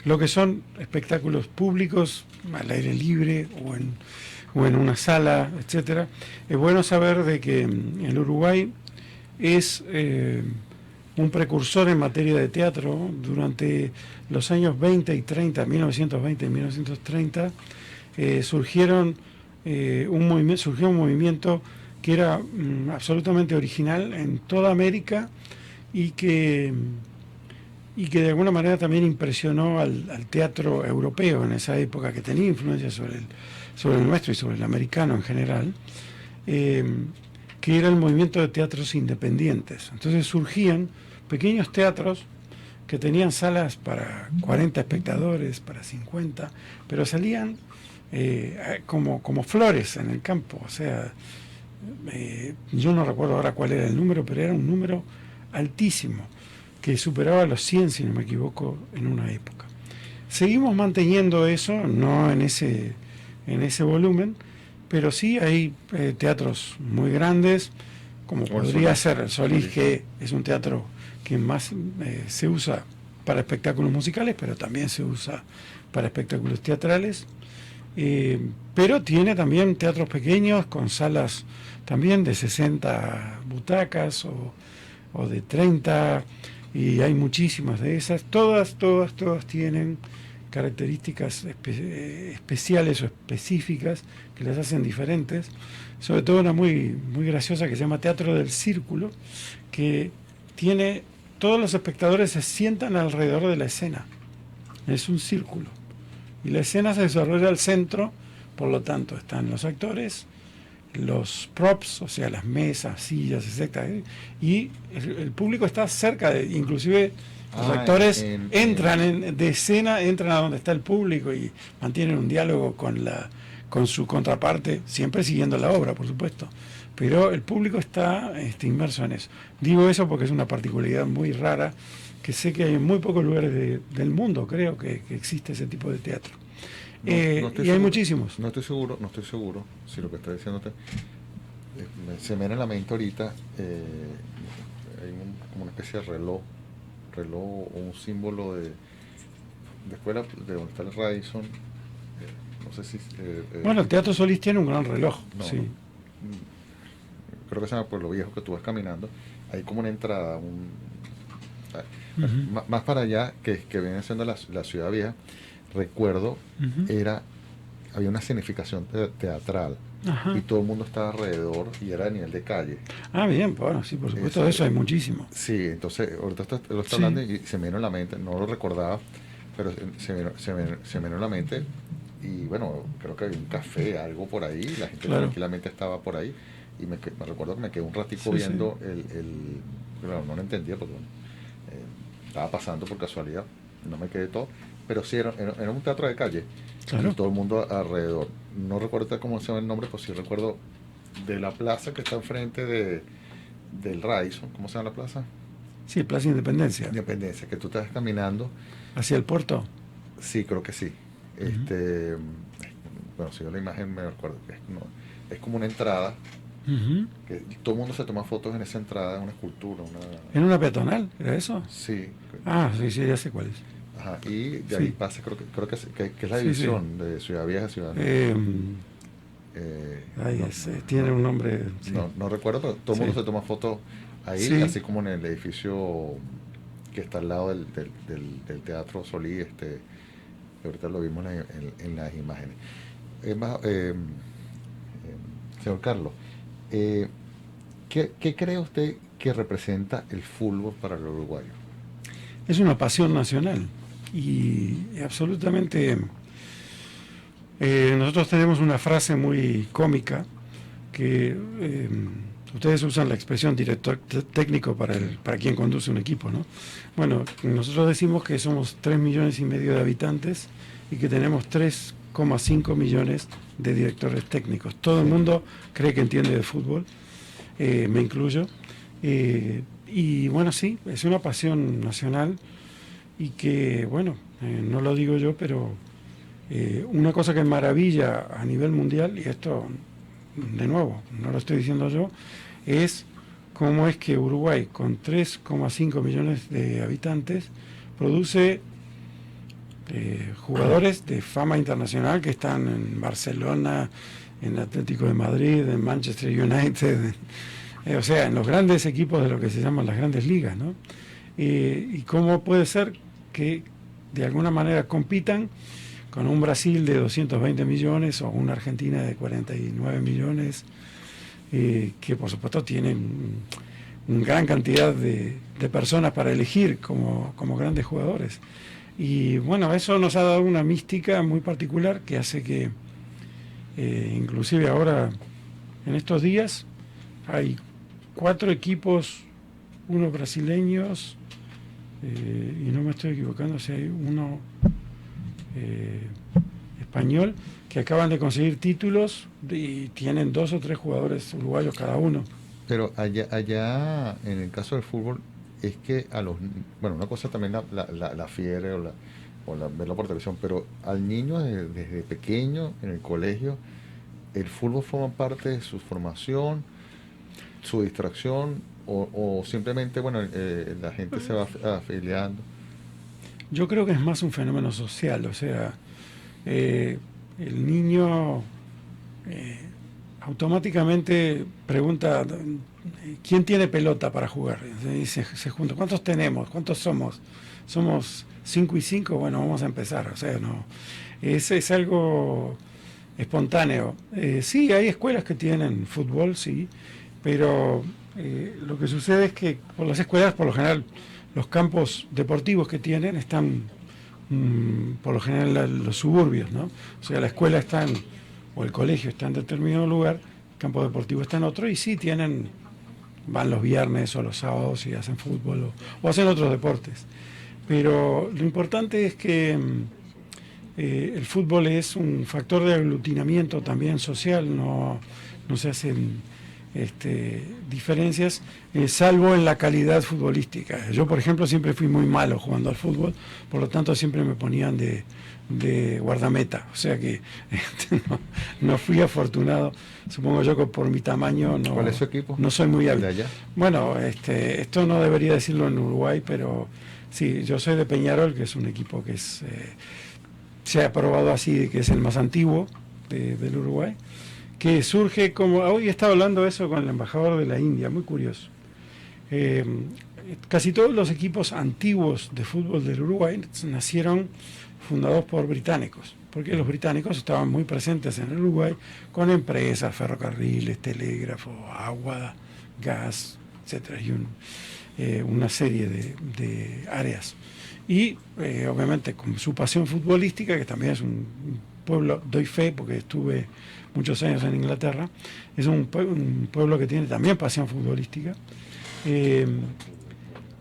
lo que son espectáculos públicos al aire libre o en una sala, etcétera. Es bueno saber de que el Uruguay es un precursor en materia de teatro. Durante los años 20 y 30, 1920 y 1930, surgió un movimiento que era absolutamente original en toda América y que de alguna manera también impresionó al teatro europeo en esa época, que tenía influencia sobre el nuestro y sobre el americano en general, que era el movimiento de teatros independientes. Entonces surgían pequeños teatros que tenían salas para 40 espectadores, para 50, pero salían como flores en el campo. O sea, yo no recuerdo ahora cuál era el número, pero era un número altísimo, que superaba los 100, si no me equivoco, en una época. Seguimos manteniendo eso, no en ese volumen, pero sí hay teatros muy grandes, como podría ser el Solís, que es un teatro que más se usa para espectáculos musicales, pero también se usa para espectáculos teatrales. Pero tiene también teatros pequeños con salas también de 60 butacas o de 30, y hay muchísimas de esas. Todas tienen características especiales o específicas que las hacen diferentes. Sobre todo una muy graciosa que se llama Teatro del Círculo, que tiene, todos los espectadores se sientan alrededor de la escena. Es un círculo. Y la escena se desarrolla al centro, por lo tanto están los actores, los props, o sea, las mesas, sillas, etc. Y el público está cerca inclusive los actores entran de escena, entran a donde está el público y mantienen un diálogo con su contraparte, siempre siguiendo la obra, por supuesto. Pero el público está inmerso en eso. Digo eso porque es una particularidad muy rara, que sé que hay en muy pocos lugares del mundo, creo que existe ese tipo de teatro. No y seguro, hay muchísimos. No estoy seguro si lo que está diciéndote se me viene en la mente ahorita. Hay como una especie de reloj o un símbolo de escuela de donde está el Radisson. No sé si Bueno, el Teatro Solís tiene un gran reloj. no, Sí. Creo que se llama Pueblo Viejo, que tú vas caminando, hay como una entrada, más para allá, que viene siendo la ciudad vieja. Recuerdo, había una escenificación teatral. Ajá. Y todo el mundo estaba alrededor y era a nivel de calle. Ah, bien, bueno, sí, por supuesto, de eso hay muchísimo. Sí, entonces ahorita lo está Sí. hablando y se me vino en la mente, no lo recordaba, pero se me vino en la mente. Y bueno, creo que había un café, algo por ahí, la gente Claro. tranquilamente estaba por ahí, y me recuerdo que me quedé un ratico Sí, viendo claro, no lo entendía porque estaba pasando por casualidad, no me quedé todo, pero sí era un teatro de calle. Claro. Y todo el mundo alrededor. No recuerdo cómo se llama el nombre, pues sí recuerdo de la plaza que está enfrente del Radisson. ¿Cómo se llama la plaza? Sí, Plaza Independencia. Independencia, que tú estás caminando. Hacia el puerto. Sí, creo que sí. Bueno, si yo la imagen me recuerdo que es como una entrada, que todo el mundo se toma fotos en esa entrada, es una escultura, ¿En una peatonal? ¿Era eso? Sí. Ah, sí, ya sé cuál es. Ajá, y de Sí. ahí pasa, creo que es la Sí, división de Ciudad Vieja a Ciudad Nueva. Tiene un nombre. Sí. No recuerdo, pero todo el mundo Sí. se toma fotos ahí, Sí. así como en el edificio que está al lado del Teatro Solí, que ahorita lo vimos en las imágenes. Señor Carlos, ¿qué cree usted que representa el fútbol para el uruguayo? Es una pasión nacional y absolutamente. Nosotros tenemos una frase muy cómica que ustedes usan la expresión director técnico para quien conduce un equipo, ¿no? Bueno, nosotros decimos que somos 3,5 millones de habitantes y que tenemos 3,5 millones de directores técnicos. Todo el mundo cree que entiende de fútbol, me incluyo. Y bueno, sí, es una pasión nacional y que, bueno, no lo digo yo, pero una cosa que maravilla a nivel mundial, y esto, de nuevo, no lo estoy diciendo yo, es cómo es que Uruguay, con 3,5 millones de habitantes, produce jugadores de fama internacional que están en Barcelona, en Atlético de Madrid, en Manchester United, o sea, en los grandes equipos de lo que se llaman las grandes ligas, ¿no? Y cómo puede ser que de alguna manera compitan con un Brasil de 220 millones o una Argentina de 49 millones, que por supuesto tienen una gran cantidad de personas para elegir como grandes jugadores. Y bueno, eso nos ha dado una mística muy particular que hace que inclusive ahora, en estos días, hay 4 equipos, uno brasileños, y no me estoy equivocando, si hay uno español, que acaban de conseguir títulos y tienen 2 o 3 jugadores uruguayos cada uno. Pero allá en el caso del fútbol, es que bueno, una cosa también la fiebre verlo por televisión, pero al niño desde pequeño, en el colegio, el fútbol forma parte de su formación, su distracción, o simplemente, bueno, la gente se va afiliando. Yo creo que es más un fenómeno social, o sea, el niño automáticamente pregunta ¿quién tiene pelota para jugar? Y se junta, ¿cuántos tenemos? ¿Cuántos somos? ¿Somos 5 y 5? Bueno, vamos a empezar, o sea, no, es algo espontáneo. Sí, hay escuelas que tienen fútbol, sí, pero lo que sucede es que por las escuelas, por lo general, los campos deportivos que tienen están por lo general en los suburbios, ¿no? O sea, la escuela está o el colegio está en determinado lugar, el campo deportivo está en otro, y sí van los viernes o los sábados y hacen fútbol o hacen otros deportes. Pero lo importante es que el fútbol es un factor de aglutinamiento también social, no se hacen diferencias, salvo en la calidad futbolística. Yo, por ejemplo, siempre fui muy malo jugando al fútbol, por lo tanto siempre me ponían de guardameta, o sea que no fui afortunado, supongo yo que por mi tamaño no. ¿Cuál es su equipo? No soy muy hábil. ¿De allá? Bueno, esto no debería decirlo en Uruguay, pero sí, yo soy de Peñarol, que es un equipo que se ha aprobado así, que es el más antiguo del Uruguay, que surge como, hoy he estado hablando de eso con el embajador de la India, muy curioso. Casi todos los equipos antiguos de fútbol del Uruguay nacieron fundados por británicos, porque los británicos estaban muy presentes en el Uruguay con empresas, ferrocarriles, telégrafo, agua, gas, etcétera, y una serie de áreas. Y obviamente con su pasión futbolística, que también es un pueblo, doy fe porque estuve muchos años en Inglaterra, es un pueblo que tiene también pasión futbolística.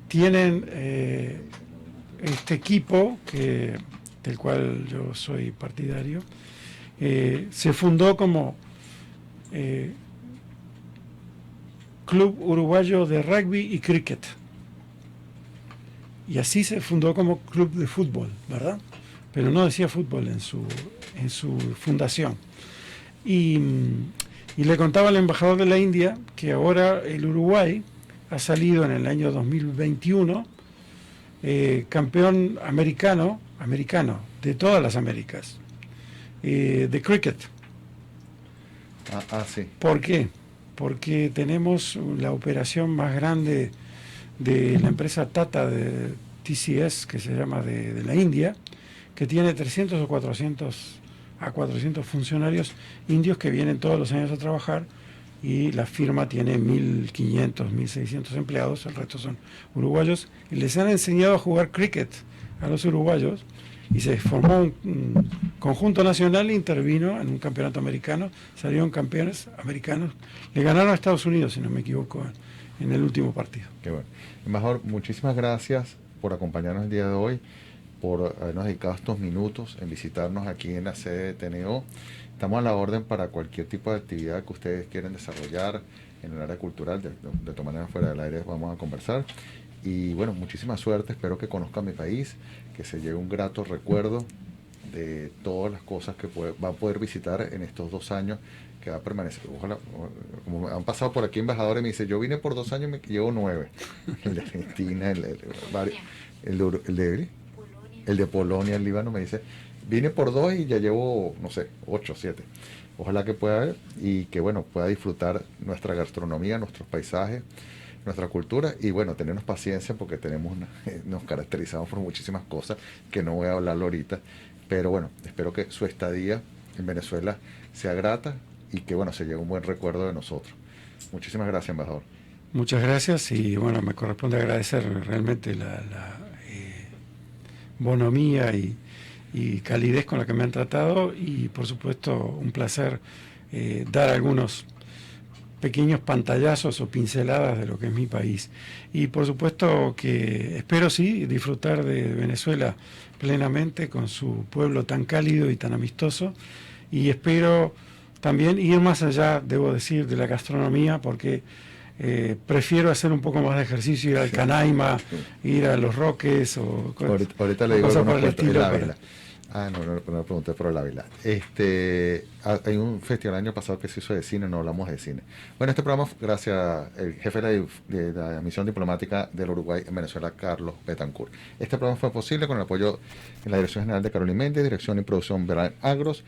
Tienen este equipo del cual yo soy partidario, se fundó como Club Uruguayo de Rugby y Cricket, y así se fundó como club de fútbol, ¿verdad? Pero no decía fútbol en su fundación. Y le contaba al embajador de la India que ahora el Uruguay ha salido en el año 2021 campeón americano de todas las Américas, de cricket. Sí. ¿Por qué? Porque tenemos la operación más grande de la empresa Tata de TCS, que se llama de la India, que tiene 300 o 400 funcionarios indios que vienen todos los años a trabajar, y la firma tiene 1.500, 1.600 empleados, el resto son uruguayos, y les han enseñado a jugar cricket a los uruguayos, y se formó un conjunto nacional e intervino en un campeonato americano, salieron campeones americanos, le ganaron a Estados Unidos, si no me equivoco, en el último partido. Qué bueno. Embajador, muchísimas gracias por acompañarnos el día de hoy, por habernos dedicado estos minutos en visitarnos aquí en la sede de TNO. Estamos a la orden para cualquier tipo de actividad que ustedes quieran desarrollar en el área cultural. De todas maneras, fuera del aire vamos a conversar. Y bueno, muchísima suerte. Espero que conozcan mi país, que se lleve un grato recuerdo de todas las cosas que va a poder visitar en estos 2 años que va a permanecer. Ojalá, como han pasado por aquí embajadores, me dice, yo vine por 2 años y me llevo 9. El de Argentina, el de Polonia, el Líbano, me dice, vine por 2 y ya llevo, no sé, 8, 7. Ojalá que pueda ver y que, bueno, pueda disfrutar nuestra gastronomía, nuestros paisajes, nuestra cultura, y bueno, tenernos paciencia porque nos caracterizamos por muchísimas cosas que no voy a hablarlo ahorita, pero bueno, espero que su estadía en Venezuela sea grata y que, bueno, se lleve un buen recuerdo de nosotros. Muchísimas gracias, embajador. Muchas gracias, y bueno, me corresponde agradecer realmente la bonomía y calidez con la que me han tratado, y por supuesto un placer dar algunos pequeños pantallazos o pinceladas de lo que es mi país, y por supuesto que espero sí disfrutar de Venezuela plenamente, con su pueblo tan cálido y tan amistoso, y espero también ir más allá, debo decir, de la gastronomía, porque prefiero hacer un poco más de ejercicio, ir al Canaima, ir a Los Roques o ahorita le digo cosas por el cuentos, estilo. el Ávila. No pregunté por el Ávila. Hay un festival el año pasado que se hizo de cine, no hablamos de cine. Bueno, este programa, gracias al jefe de la misión diplomática del Uruguay en Venezuela, Carlos Betancourt. Este programa fue posible con el apoyo en la Dirección General de Carolina Méndez, Dirección y Producción Verán Agros,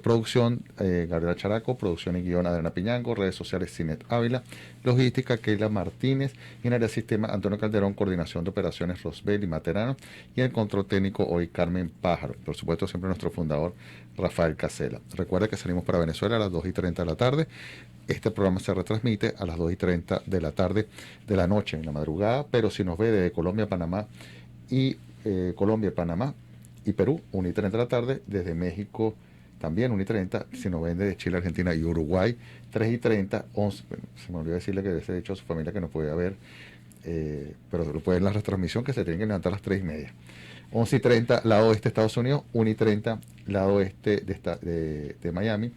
producción Gabriela Characo, producción y guión Adriana Piñango, redes sociales Cinet Ávila, logística Keila Martínez, y en área de sistema Antonio Calderón, coordinación de operaciones Rosbel y Materano, y el control técnico hoy Carmen Pájaro. Por supuesto, siempre nuestro fundador Rafael Casela. Recuerda que salimos para Venezuela a las 2:30 de la tarde. Este programa se retransmite a las 2:30 de la tarde de la noche, en la madrugada, pero si nos ve de Colombia, Panamá y Panamá y Perú, 1:30 de la tarde, desde México también 1:30, si nos ven desde Chile, Argentina y Uruguay, 3:30, 11, se me olvidó decirle que se ha dicho a su familia que no podía ver, pero lo puede ver en la retransmisión, que se tienen que levantar a las 3:30. 11:30 lado oeste de Estados Unidos, 1:30 lado oeste de Miami,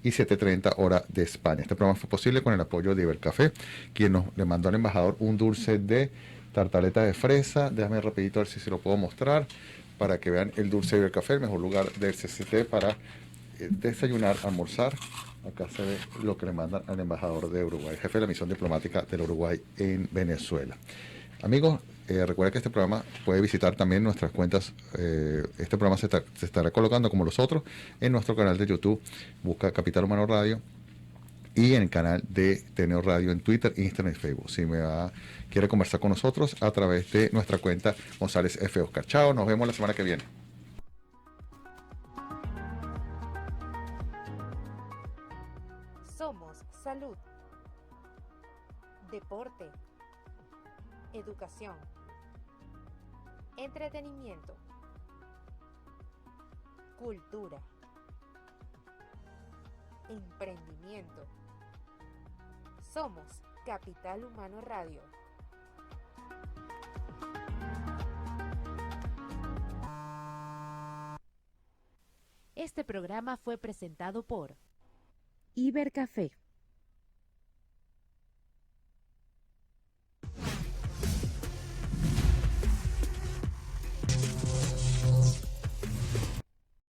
y 7:30 hora de España. Este programa fue posible con el apoyo de Ibercafé, quien le mandó al embajador un dulce de tartaleta de fresa. Déjame rapidito a ver si se lo puedo mostrar para que vean el dulce de Ibercafé, el mejor lugar del CCT para desayunar, almorzar. Acá se ve lo que le mandan al embajador de Uruguay, jefe de la misión diplomática del Uruguay en Venezuela. Amigos, recuerda que este programa puede visitar también nuestras cuentas. Este programa se estará colocando, como los otros, en nuestro canal de YouTube. Busca Capital Humano Radio, y en el canal de TNO Radio en Twitter, Instagram y Facebook. Si quiere conversar con nosotros a través de nuestra cuenta González F. Oscar. Chao, nos vemos la semana que viene. Somos salud, deporte, educación, entretenimiento, cultura, emprendimiento. Somos Capital Humano Radio. Este programa fue presentado por Ibercafé.